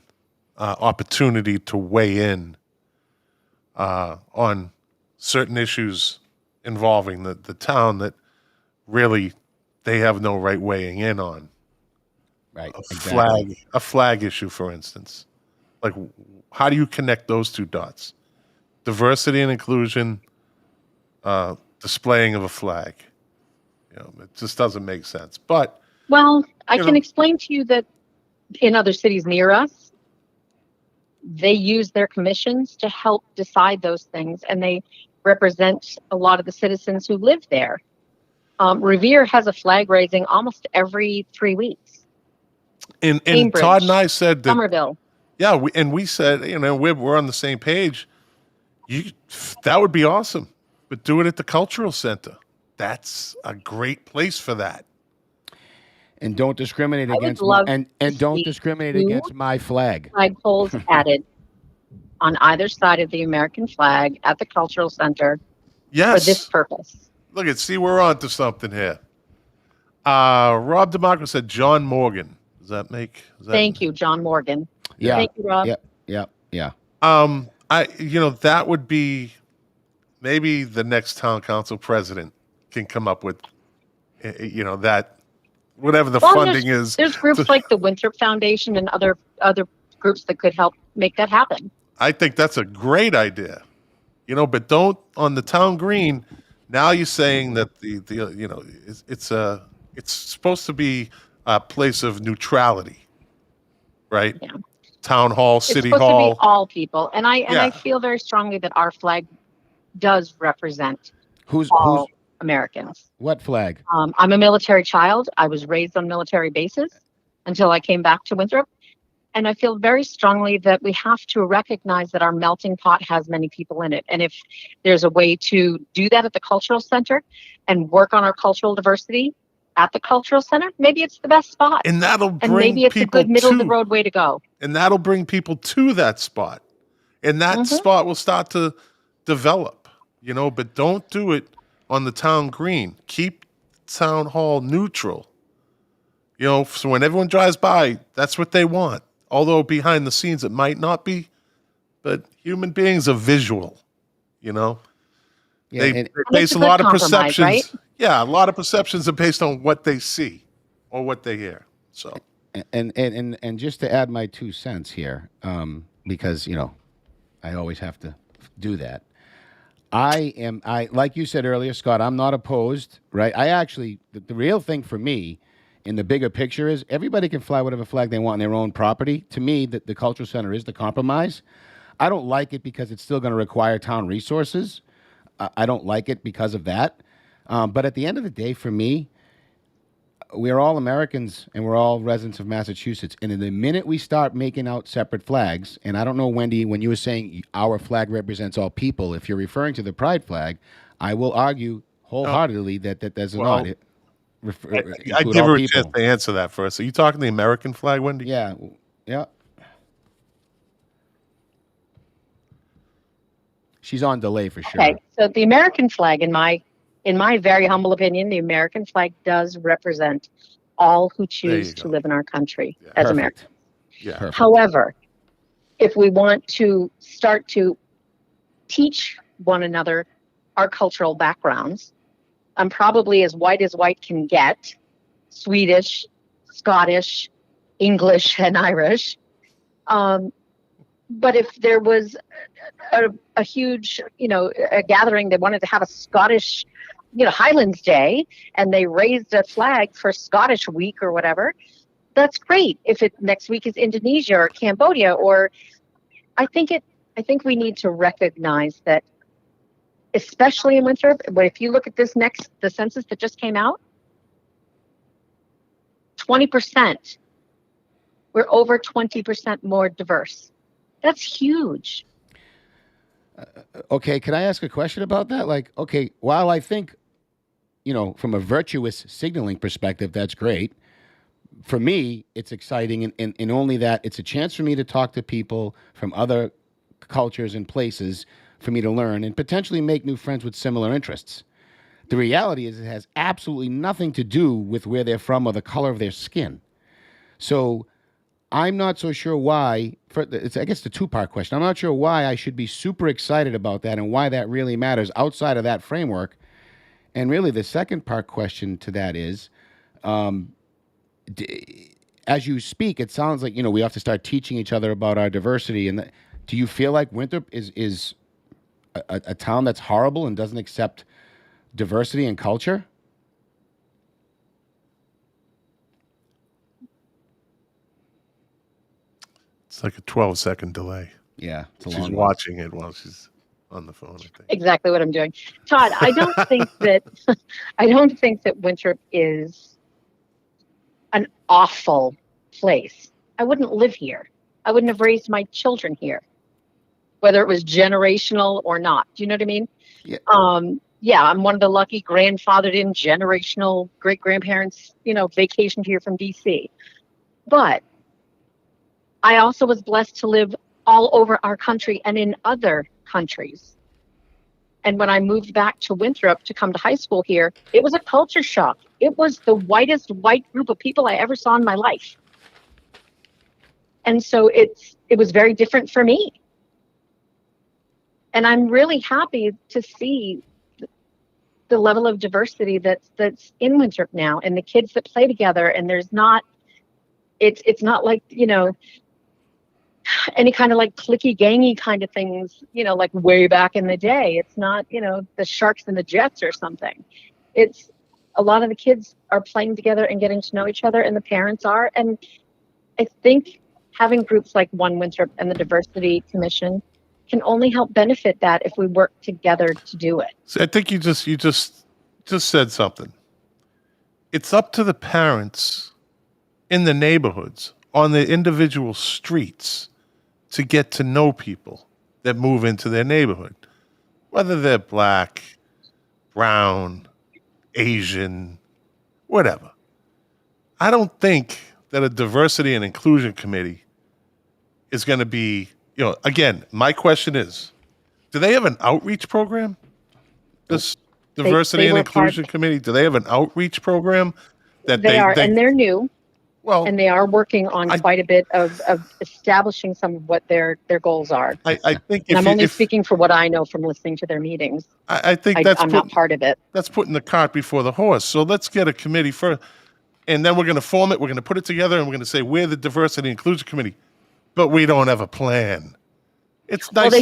opportunity to weigh in on certain issues involving the town that really they have no right weighing in on. Right. A flag issue, for instance. Like, how do you connect those two dots? Diversity and inclusion, displaying of a flag. It just doesn't make sense. But well, I can explain to you that in other cities near us, they use their commissions to help decide those things, and they represent a lot of the citizens who live there. Revere has a flag raising almost every 3 weeks. And Todd and I said that Somerville. Yeah, we said, we're on the same page. That would be awesome, but do it at the cultural center. That's a great place for that. And don't discriminate against my flag. Flagpoles added on either side of the American flag at the cultural center for this purpose. Look, we're on to something here. Rob DeMarco said John Morgan. Thank you, John Morgan. Yeah. Thank you, Rob. Yeah. That would be maybe the next town council president can come up with, that whatever the funding is. There's groups like the Winthrop Foundation and other groups that could help make that happen. I think that's a great idea, but don't on the town green. Now you're saying that it's supposed to be a place of neutrality, right? Yeah. Town hall, city hall. It's supposed to be all people, and I feel very strongly that our flag does represent all Americans. What flag? I'm a military child. I was raised on military bases until I came back to Winthrop, and I feel very strongly that we have to recognize that our melting pot has many people in it, and if there's a way to do that at the cultural center and work on our cultural diversity at the cultural center, maybe it's the best spot. And that'll bring and maybe it's a good middle of the road way to go. And that'll bring people to that spot. And that spot will start to develop, but don't do it on the town green. Keep town hall neutral. So when everyone drives by, that's what they want. Although behind the scenes it might not be, but human beings are visual, Yeah, they base a lot of perceptions. Right? Yeah, a lot of perceptions are based on what they see or what they hear. So, and just to add my 2 cents here, because I always have to do that. I like you said earlier, Scott. I'm not opposed, right? I actually the real thing for me in the bigger picture is everybody can fly whatever flag they want on their own property. To me, the cultural center is the compromise. I don't like it because it's still going to require town resources. I don't like it because of that. But at the end of the day, for me, we're all Americans and we're all residents of Massachusetts. And in the minute we start making out separate flags, and I don't know, Wendy, when you were saying our flag represents all people, if you're referring to the pride flag, I will argue wholeheartedly that does not. I give her a chance to answer that first. Are you talking the American flag, Wendy? Yeah. She's on delay for sure. Okay, so the American flag, in my very humble opinion, the American flag does represent all who choose to live in our country as Americans. Yeah. Perfect. However, if we want to start to teach one another our cultural backgrounds, I'm probably as white can get, Swedish, Scottish, English, and Irish. But if there was a huge, a gathering that wanted to have a Scottish, Highlands Day, and they raised a flag for Scottish Week or whatever, that's great. If it next week is Indonesia or Cambodia, or I think we need to recognize that, especially in Winthrop, but if you look at the census that just came out, 20%, we're over 20% more diverse. That's huge. Okay, can I ask a question about that? While I think, from a virtuous signaling perspective, that's great. For me, it's exciting in only that it's a chance for me to talk to people from other cultures and places for me to learn and potentially make new friends with similar interests. The reality is it has absolutely nothing to do with where they're from or the color of their skin. So I'm not so sure why. I guess the two-part question. I'm not sure why I should be super excited about that and why that really matters outside of that framework. And really, the second part question to that is, as you speak, it sounds like we have to start teaching each other about our diversity. And do you feel like Winthrop is a town that's horrible and doesn't accept diversity and culture? It's like a 12-second delay. Yeah, she's watching it while she's on the phone. I think. Exactly what I'm doing, Todd. I don't think that Winthrop is an awful place. I wouldn't live here. I wouldn't have raised my children here, whether it was generational or not. Do you know what I mean? Yeah. I'm one of the lucky grandfathered in generational great grandparents, vacationed here from DC. But I also was blessed to live all over our country and in other countries. And when I moved back to Winthrop to come to high school here, it was a culture shock. It was the whitest white group of people I ever saw in my life. And so it was very different for me. And I'm really happy to see the level of diversity that's in Winthrop now, and the kids that play together. And there's not, it's not like, any kind of like cliquey gangy kind of things, like way back in the day. It's not, the Sharks and the Jets or something. It's a lot of the kids are playing together and getting to know each other, and the parents are. And I think having groups like One Winthrop and the Diversity Commission can only help benefit that if we work together to do it. So I think you just said something. It's up to the parents in the neighborhoods, on the individual streets, to get to know people that move into their neighborhood, whether they're black, brown, Asian, whatever. I don't think that a diversity and inclusion committee is going to be, again, my question is, do they have an outreach program? This diversity and inclusion committee, do they have an outreach program? And they're new. Well, and they are working on quite a bit of establishing some of what their goals are. I think I'm only speaking for what I know from listening to their meetings. I'm not part of it. That's putting the cart before the horse. So let's get a committee first, and then we're going to form it. We're going to put it together, and we're going to say we're the diversity and inclusion committee, but we don't have a plan. It's nice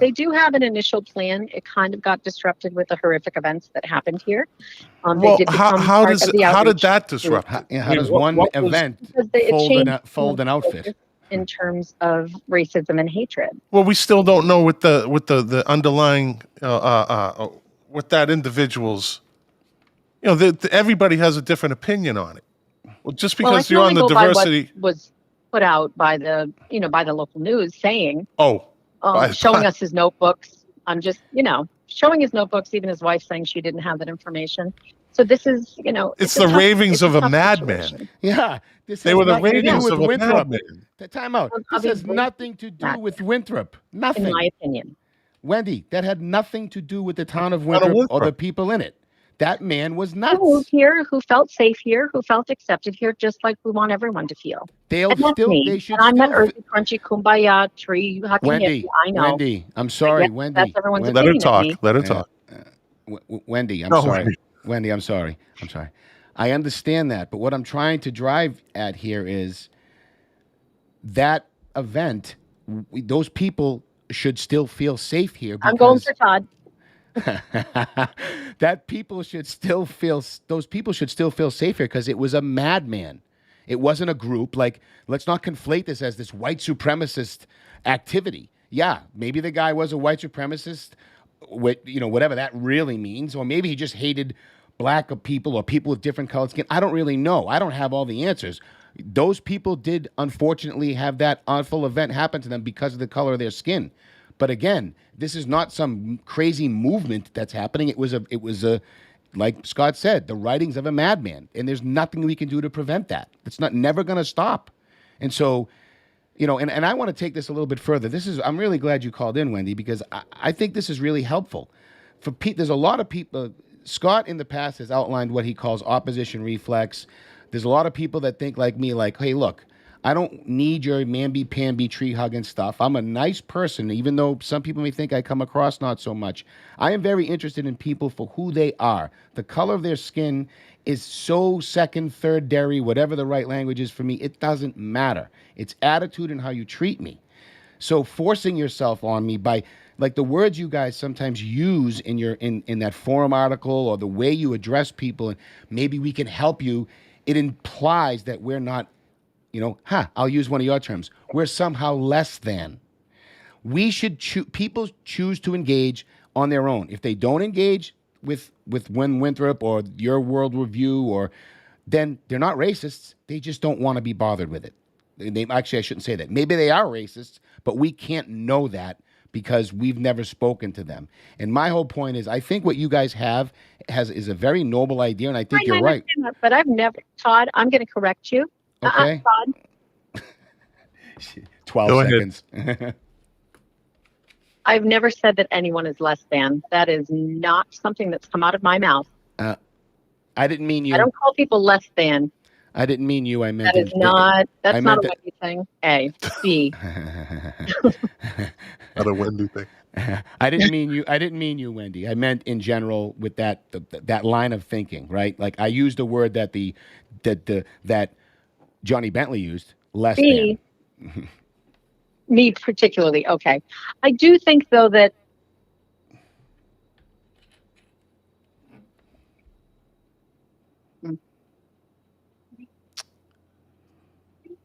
They do have an initial plan. It kind of got disrupted with the horrific events that happened here. How did that disrupt? How does one event fold an outfit in terms of racism and hatred? Well, we still don't know what the underlying what that individu's. Everybody has a different opinion on it. Well, just because you're on the diversity was put out by the local news saying showing us his notebooks. I'm just showing his notebooks, even his wife saying she didn't have that information. So this is, it's the ravings of a madman. Yeah. They were the ravings of a madman. Time out. This has nothing to do with Winthrop. Nothing. In my opinion. Wendy, that had nothing to do with the town of Winthrop or the people in it. That man was nuts. Who moved here, who felt safe here, who felt accepted here, just like we want everyone to feel. I'm that earthy, crunchy, kumbaya tree. Wendy, I know. Wendy, I'm sorry, Wendy. That's everyone's Let her talk. opinion. Let her talk. Wendy, I'm sorry. Wendy, I'm sorry. I understand that, but what I'm trying to drive at here is that event. Those people should still feel safe here. I'm going for Todd. Those people should still feel safe here because it was a madman. It wasn't a group. Like, let's not conflate this as this white supremacist activity. Yeah, maybe the guy was a white supremacist, whatever that really means, or maybe he just hated black people or people with different colored skin. I don't really know. I don't have all the answers. Those people did unfortunately have that awful event happen to them because of the color of their skin. But again, this is not some crazy movement that's happening. It was a, like Scott said, the writings of a madman, and there's nothing we can do to prevent that. It's never going to stop. And so, and I want to take this a little bit further. I'm really glad you called in, Wendy, because I think this is really helpful. There's a lot of people. Scott in the past has outlined what he calls opposition reflex. There's a lot of people that think like me, like, hey, look, I don't need your mamby-pamby tree-hugging stuff. I'm a nice person, even though some people may think I come across not so much. I am very interested in people for who they are. The color of their skin is so second, third dairy, whatever the right language is for me. It doesn't matter. It's attitude and how you treat me. So forcing yourself on me by like the words you guys sometimes use in your in that forum article or the way you address people, and maybe we can help you. It implies that we're not, I'll use one of your terms. We're somehow less than. We should people choose to engage on their own. If they don't engage with Winthrop or your world review, or then they're not racists. They just don't want to be bothered with it. Actually, I shouldn't say that. Maybe they are racists, but we can't know that because we've never spoken to them. And my whole point is, I think what you guys have is a very noble idea, and I think you're right. That, but I've never, Todd, I'm going to correct you. Okay. Todd. 12 Go seconds. I've never said that anyone is less than. That is not something that's come out of my mouth. I didn't mean you. I don't call people less than. I didn't mean you. I meant that is not. That's not a Wendy thing. A. B. Not a Wendy thing. I didn't mean you. I didn't mean you, Wendy. I meant in general with that line of thinking, right? Like I used a word that that Johnny Bentley used. Less B. than. Me particularly. Okay. I do think though that.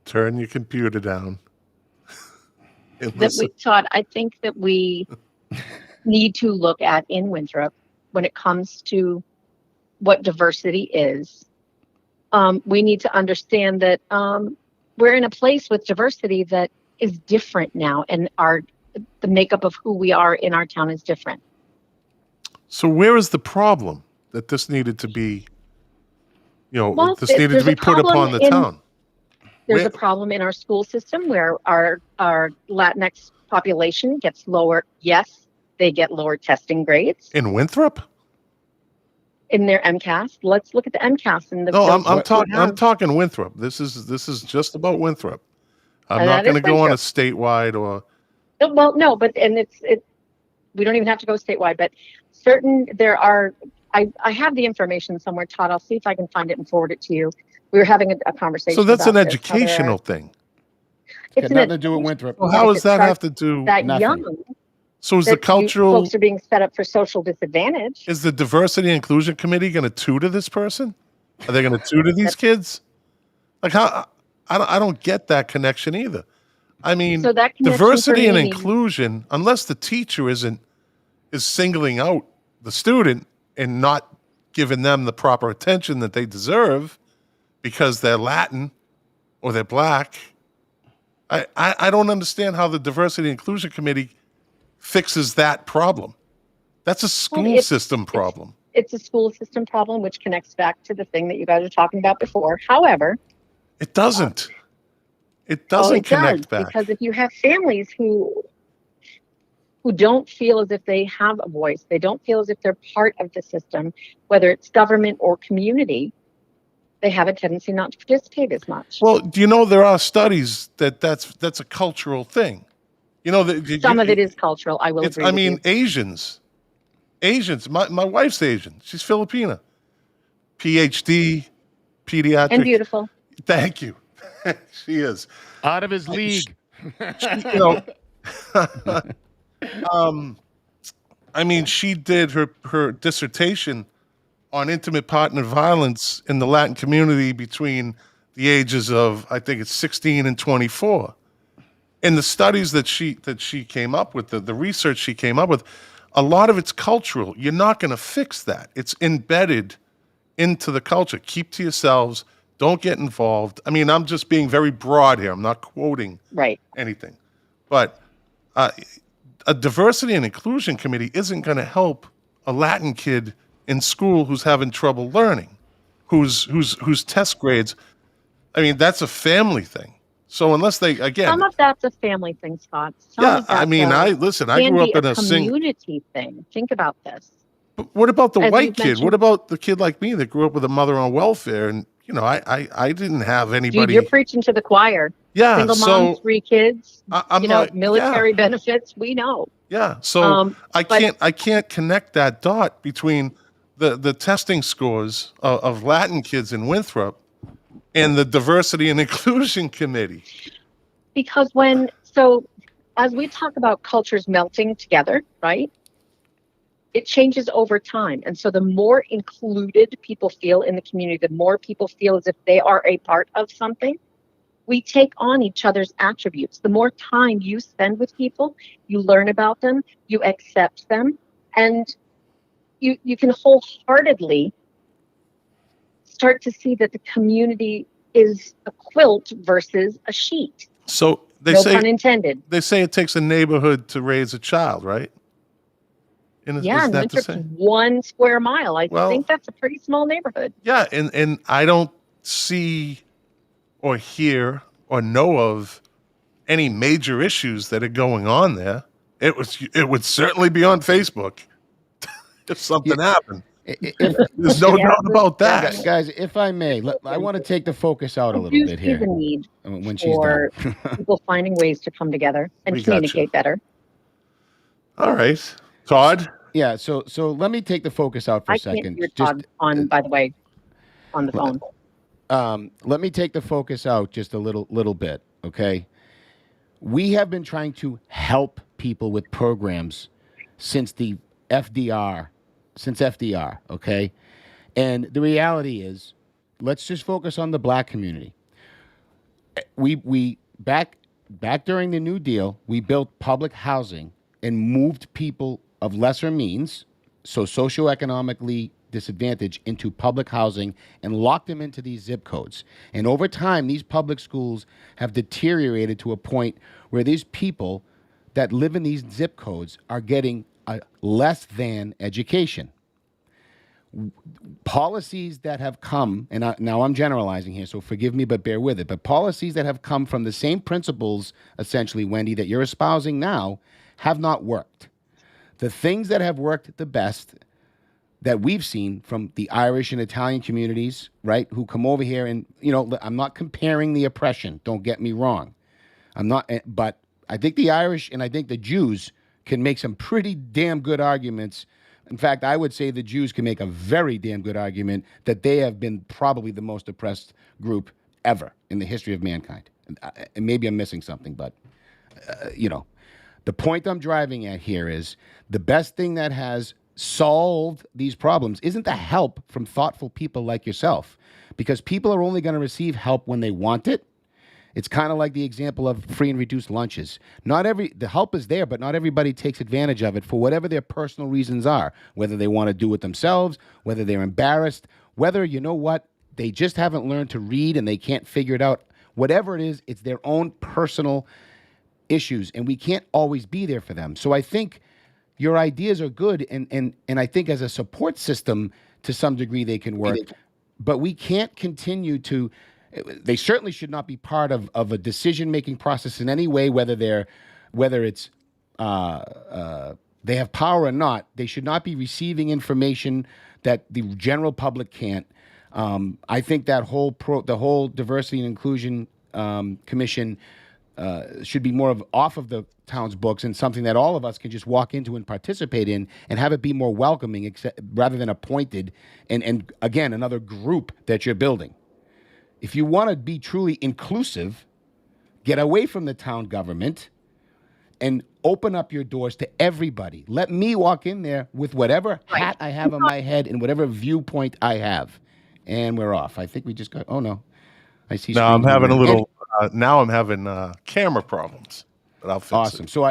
Turn your computer down. Todd, I think that we need to look at in Winthrop when it comes to what diversity is. We need to understand that we're in a place with diversity that is different now, and the makeup of who we are in our town is different. So where is the problem that this needed to be, this needed to be put upon the town? There's a problem in our school system where our Latinx population gets lower. Yes, they get lower testing grades. In Winthrop? In their MCAS. Let's look at the MCAS. I'm talking Winthrop. This is just about Winthrop. I'm not going to go on a statewide or. Well, no, but we don't even have to go statewide. But there are. I have the information somewhere, Todd. I'll see if I can find it and forward it to you. We were having a conversation. So that's an educational thing. It's got nothing to do with Winthrop. Well, how does that have to do? That nothing. Young. So is the cultural folks are being set up for social disadvantage? Is the diversity and inclusion committee going to tutor this person? Are they going to tutor these kids? Like how? I don't get that connection either. I mean, so diversity and inclusion, unless the teacher is singling out the student and not giving them the proper attention that they deserve because they're Latin or they're black. I don't understand how the diversity and inclusion committee fixes that problem. That's a school system problem. It's a school system problem, which connects back to the thing that you guys were talking about before. However, it doesn't. It doesn't connect back. Because if you have families who don't feel as if they have a voice, they don't feel as if they're part of the system, whether it's government or community, they have a tendency not to participate as much. Well, do you know there are studies that's a cultural thing? Some of it is cultural. I will agree. I mean, Asians. My wife's Asian. She's Filipina. PhD, pediatric. And beautiful. Thank you. She is out of his league. I mean, she did her dissertation on intimate partner violence in the Latin community between the ages of, I think it's 16 and 24. And the studies that she came up with, the research she came up with, a lot of it's cultural. You're not going to fix that. It's embedded into the culture. Keep to yourselves. Don't get involved. I mean, I'm just being very broad here. I'm not quoting anything. But a diversity and inclusion committee isn't going to help a Latin kid in school who's having trouble learning, whose test grades. I mean, that's a family thing. So unless they, again, some of that's a family thing, Scott. I mean, I grew up in a community thing. Think about this. But what about the white kid? What about the kid like me that grew up with a mother on welfare? And I didn't have anybody. Dude, you're preaching to the choir. Yeah. Single mom, 3 kids, I'm like, military benefits, we know. Yeah. So I but- can't connect that dot between the testing scores of Latin kids in Winthrop and the diversity and inclusion committee. Because as we talk about cultures melting together, right? It changes over time. And so the more included people feel in the community, the more people feel as if they are a part of something, we take on each other's attributes. The more time you spend with people, you learn about them, you accept them, and you can wholeheartedly start to see that the community is a quilt versus a sheet. So no pun intended. They say it takes a neighborhood to raise a child, right? And Winthrop's 1 square mile. I think that's a pretty small neighborhood. Yeah, and I don't see or hear or know of any major issues that are going on there. It would certainly be on Facebook if something happened. There's no doubt about that. Guys, if I may, I want to take the focus out a little bit here. The need when she's done. people finding ways to come together and communicate better. All right. Todd? Yeah, so let me take the focus out for a second. I can't hear Todd by the way, on the phone. Let me take the focus out just a little bit, okay? We have been trying to help people with programs since FDR, okay? And the reality is, let's just focus on the Black community. We back during the New Deal, we built public housing and moved people of lesser means, so socioeconomically disadvantaged, into public housing and locked them into these zip codes. And over time, these public schools have deteriorated to a point where these people that live in these zip codes are getting a less than education. Policies that have come, and now I'm generalizing here, so forgive me, but bear with it, but policies that have come from the same principles, essentially, Wendy, that you're espousing now, have not worked. The things that have worked the best that we've seen from the Irish and Italian communities, right, who come over here and, I'm not comparing the oppression, don't get me wrong. I'm not, but I think the Irish and I think the Jews can make some pretty damn good arguments. In fact, I would say the Jews can make a very damn good argument that they have been probably the most oppressed group ever in the history of mankind. And maybe I'm missing something, but, the point I'm driving at here is the best thing that has solved these problems isn't the help from thoughtful people like yourself, because people are only going to receive help when they want it. It's kind of like the example of free and reduced lunches. The help is there, but not everybody takes advantage of it for whatever their personal reasons are, whether they want to do it themselves, whether they're embarrassed, whether, they just haven't learned to read and they can't figure it out. Whatever it is, it's their own personal issues, and we can't always be there for them. So I think your ideas are good, and I think as a support system, to some degree, they can work. But we can't continue to. They certainly should not be part of a decision-making process in any way, whether it's they have power or not. They should not be receiving information that the general public can't. I think that the whole diversity and inclusion commission should be more off of the town's books and something that all of us can just walk into and participate in and have it be more welcoming, rather than appointed and again, another group that you're building. If you want to be truly inclusive, get away from the town government and open up your doors to everybody. Let me walk in there with whatever hat I have on my head and whatever viewpoint I have. And we're off. I think we just got, oh no. I see. No, I'm having a little, now I'm having camera problems, but I'll fix it. Awesome. So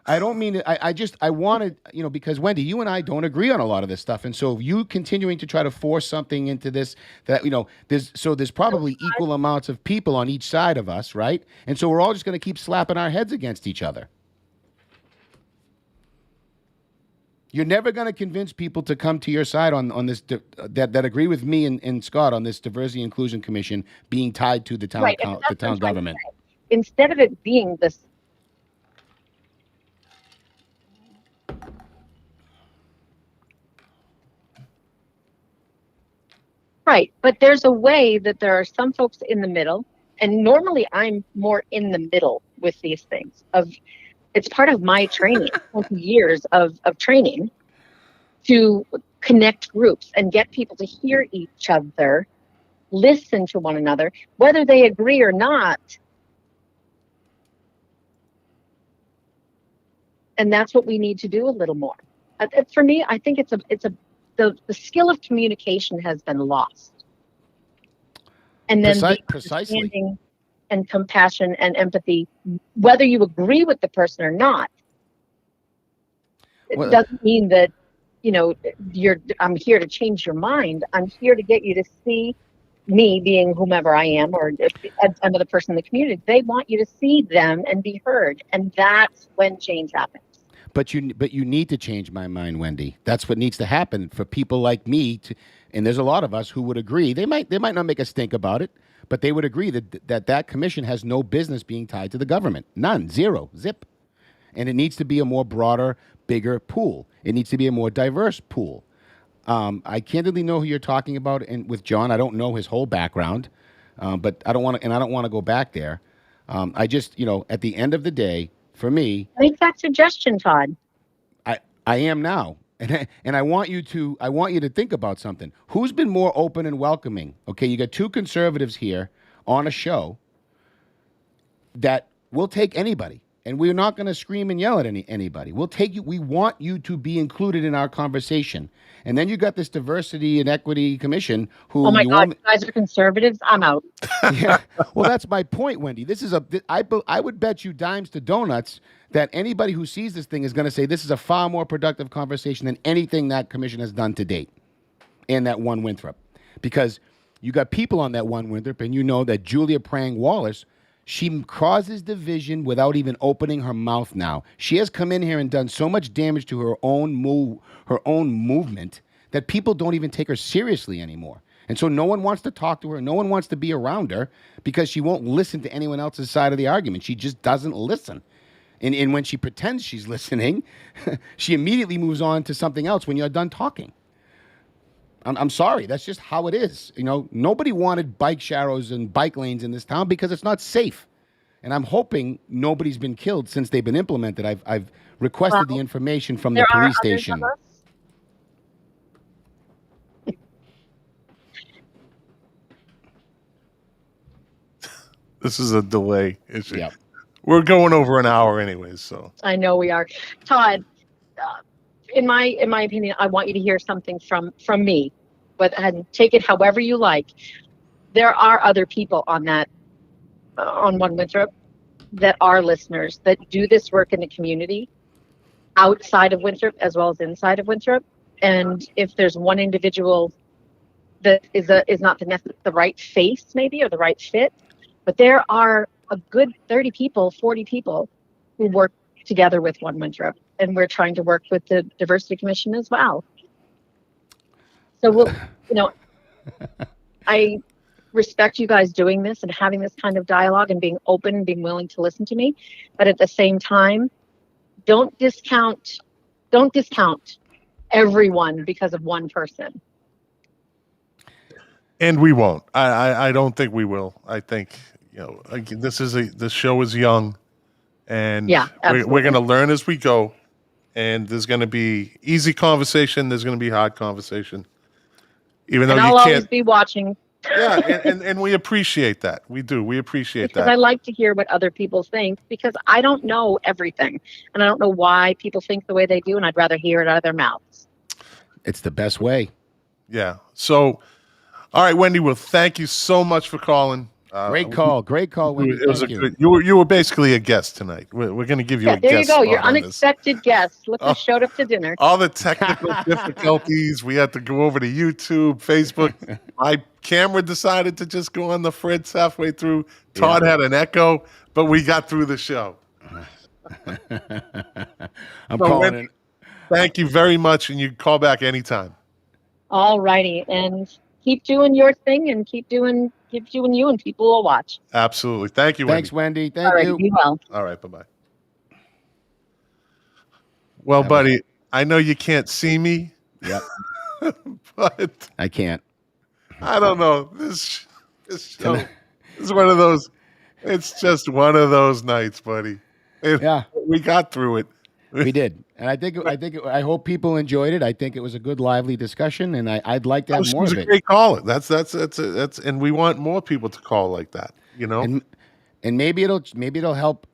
I don't mean it. I wanted, because Wendy, you and I don't agree on a lot of this stuff. And so you continuing to try to force something into this that, there's probably equal amounts of people on each side of us, right? And so we're all just going to keep slapping our heads against each other. You're never going to convince people to come to your side on this, that agree with me and Scott on this diversity inclusion commission being tied to the town, the town government. Instead of it being this. Right. But there's a way that there are some folks in the middle And normally I'm more in the middle with these things. It's part of my training, 20 years of training to connect groups and get people to hear each other, listen to one another, whether they agree or not. And that's what we need to do a little more. For me, I think the skill of communication has been lost. And then precisely. And compassion and empathy, whether you agree with the person or not, it doesn't mean that, I'm here to change your mind. I'm here to get you to see me being whomever I am, or another person in the community. They want you to see them and be heard. And that's when change happens. But you need to change my mind, Wendy. That's what needs to happen for people like me. And there's a lot of us who would agree. They might not make a stink about it, but they would agree that commission has no business being tied to the government. None. Zero. Zip. And it needs to be a more broader, bigger pool. It needs to be a more diverse pool. I candidly know who you're talking about, and with John, I don't know his whole background, but I don't want to go back there. I just, at the end of the day, for me, make that suggestion, Todd. I am now, and I want you to think about something. Who's been more open and welcoming? Okay, you got two conservatives here on a show that will take anybody. And we're not going to scream and yell at anybody. We'll take you. We want you to be included in our conversation. And then you got this diversity and equity commission who. Oh my God, you guys are conservatives. I'm out. Yeah. Well, that's my point, Wendy. I would bet you dimes to donuts that anybody who sees this thing is going to say this is a far more productive conversation than anything that commission has done to date. And that one Winthrop, because you got people on that one Winthrop, and you know that Julia Prang Wallace. She causes division without even opening her mouth now. She has come in here and done so much damage to her own movement that people don't even take her seriously anymore. And so no one wants to talk to her. No one wants to be around her because she won't listen to anyone else's side of the argument. She just doesn't listen. And when she pretends she's listening, she immediately moves on to something else when you're done talking. I'm sorry. That's just how it is. Nobody wanted bike sharrows and bike lanes in this town because it's not safe. And I'm hoping nobody's been killed since they've been implemented. I've requested the information from the police station. This is a delay issue. Yep. We're going over an hour anyways, so. I know we are. Todd, in my opinion, I want you to hear something from me, and take it however you like. There are other people on One Winthrop that are listeners that do this work in the community outside of Winthrop as well as inside of Winthrop. And if there's one individual that is not the right face maybe, or the right fit, but there are a good 30 people, 40 people who work together with One Winthrop. And we're trying to work with the Diversity Commission as well. So I respect you guys doing this and having this kind of dialogue and being open and being willing to listen to me. But at the same time, don't discount everyone because of one person. And we won't. I don't think we will. I think, this show is young, and we're going to learn as we go. And there's going to be easy conversation. There's going to be hard conversation. Even though I'll always be watching. Yeah, and we appreciate that. We do. We appreciate that. Because I like to hear what other people think, because I don't know everything. And I don't know why people think the way they do, and I'd rather hear it out of their mouths. It's the best way. Yeah. So, all right, Wendy, well, thank you so much for calling. Great call, Wendy. It was you were basically a guest tonight. We're going to give you a guest. There you go. Your unexpected guest. Look who showed up to dinner. All the technical difficulties. We had to go over to YouTube, Facebook. My camera decided to just go on the fritz halfway through. Todd had an echo, but we got through the show. I'm calling in. Thank you very much, and you can call back anytime. All righty, and keep doing your thing, and keep doing you, and people will watch. Absolutely. Thank you, Wendy. Thanks, Wendy. Thank you. Be well. All right, bye-bye. Well, buddy, I know you can't see me. Yep. But I can't. I don't know. This show. It's one of those. It's just one of those nights, buddy. Yeah, We got through it. we did, and I hope people enjoyed it. I think it was a good, lively discussion, and I'd like to have more It was of a it. great call. That's and we want more people to call like that. You know, And maybe it'll help.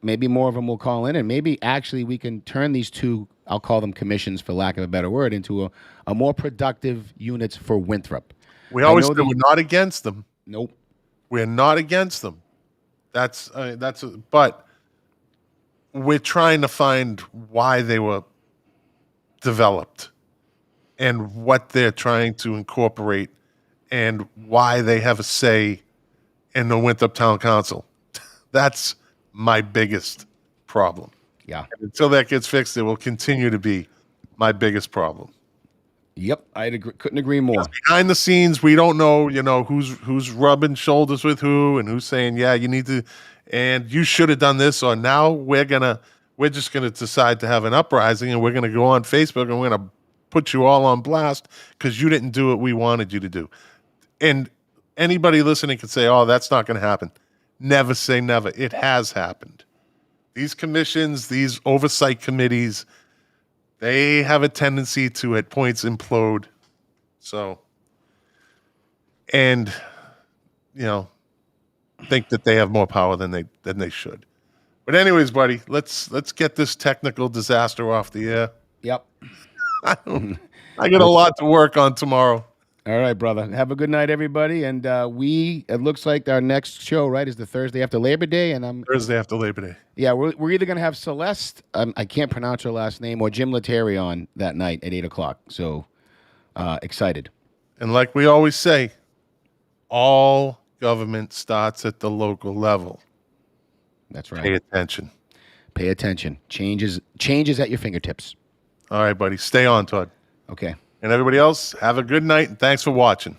Maybe more of them will call in, and maybe actually we can turn these two. I'll call them commissions, for lack of a better word, into a more productive units for Winthrop. we always said we're not against them. Nope. We're not against them. But we're trying to find why they were developed and what they're trying to incorporate and why they have a say in the Winthrop Town Council. That's my biggest problem. Yeah. And until that gets fixed, it will continue to be my biggest problem. Yep. Couldn't agree more. Behind the scenes, we don't know, who's rubbing shoulders with who and who's saying, yeah, you need to, and you should have done this, or now we're just gonna decide to have an uprising and we're gonna go on Facebook and we're gonna put you all on blast because you didn't do what we wanted you to do. And anybody listening can say, oh, that's not gonna happen. Never say never. It has happened. These commissions, these oversight committees, they have a tendency to, at points, implode. So, and, think that they have more power than they should. But anyways, buddy, let's get this technical disaster off the air. Yep. I got a lot to work on tomorrow. All right, brother. Have a good night, everybody. And it looks like our next show, right, is the Thursday after Labor Day. And Thursday after Labor Day. Yeah, we're either going to have Celeste, I can't pronounce her last name, or Jim Lettieri on that night at 8 o'clock. So excited. And like we always say, all government starts at the local level. That's right. Pay attention. Pay attention. Changes at your fingertips. All right, buddy. Stay on, Todd. Okay. And everybody else, have a good night, and thanks for watching.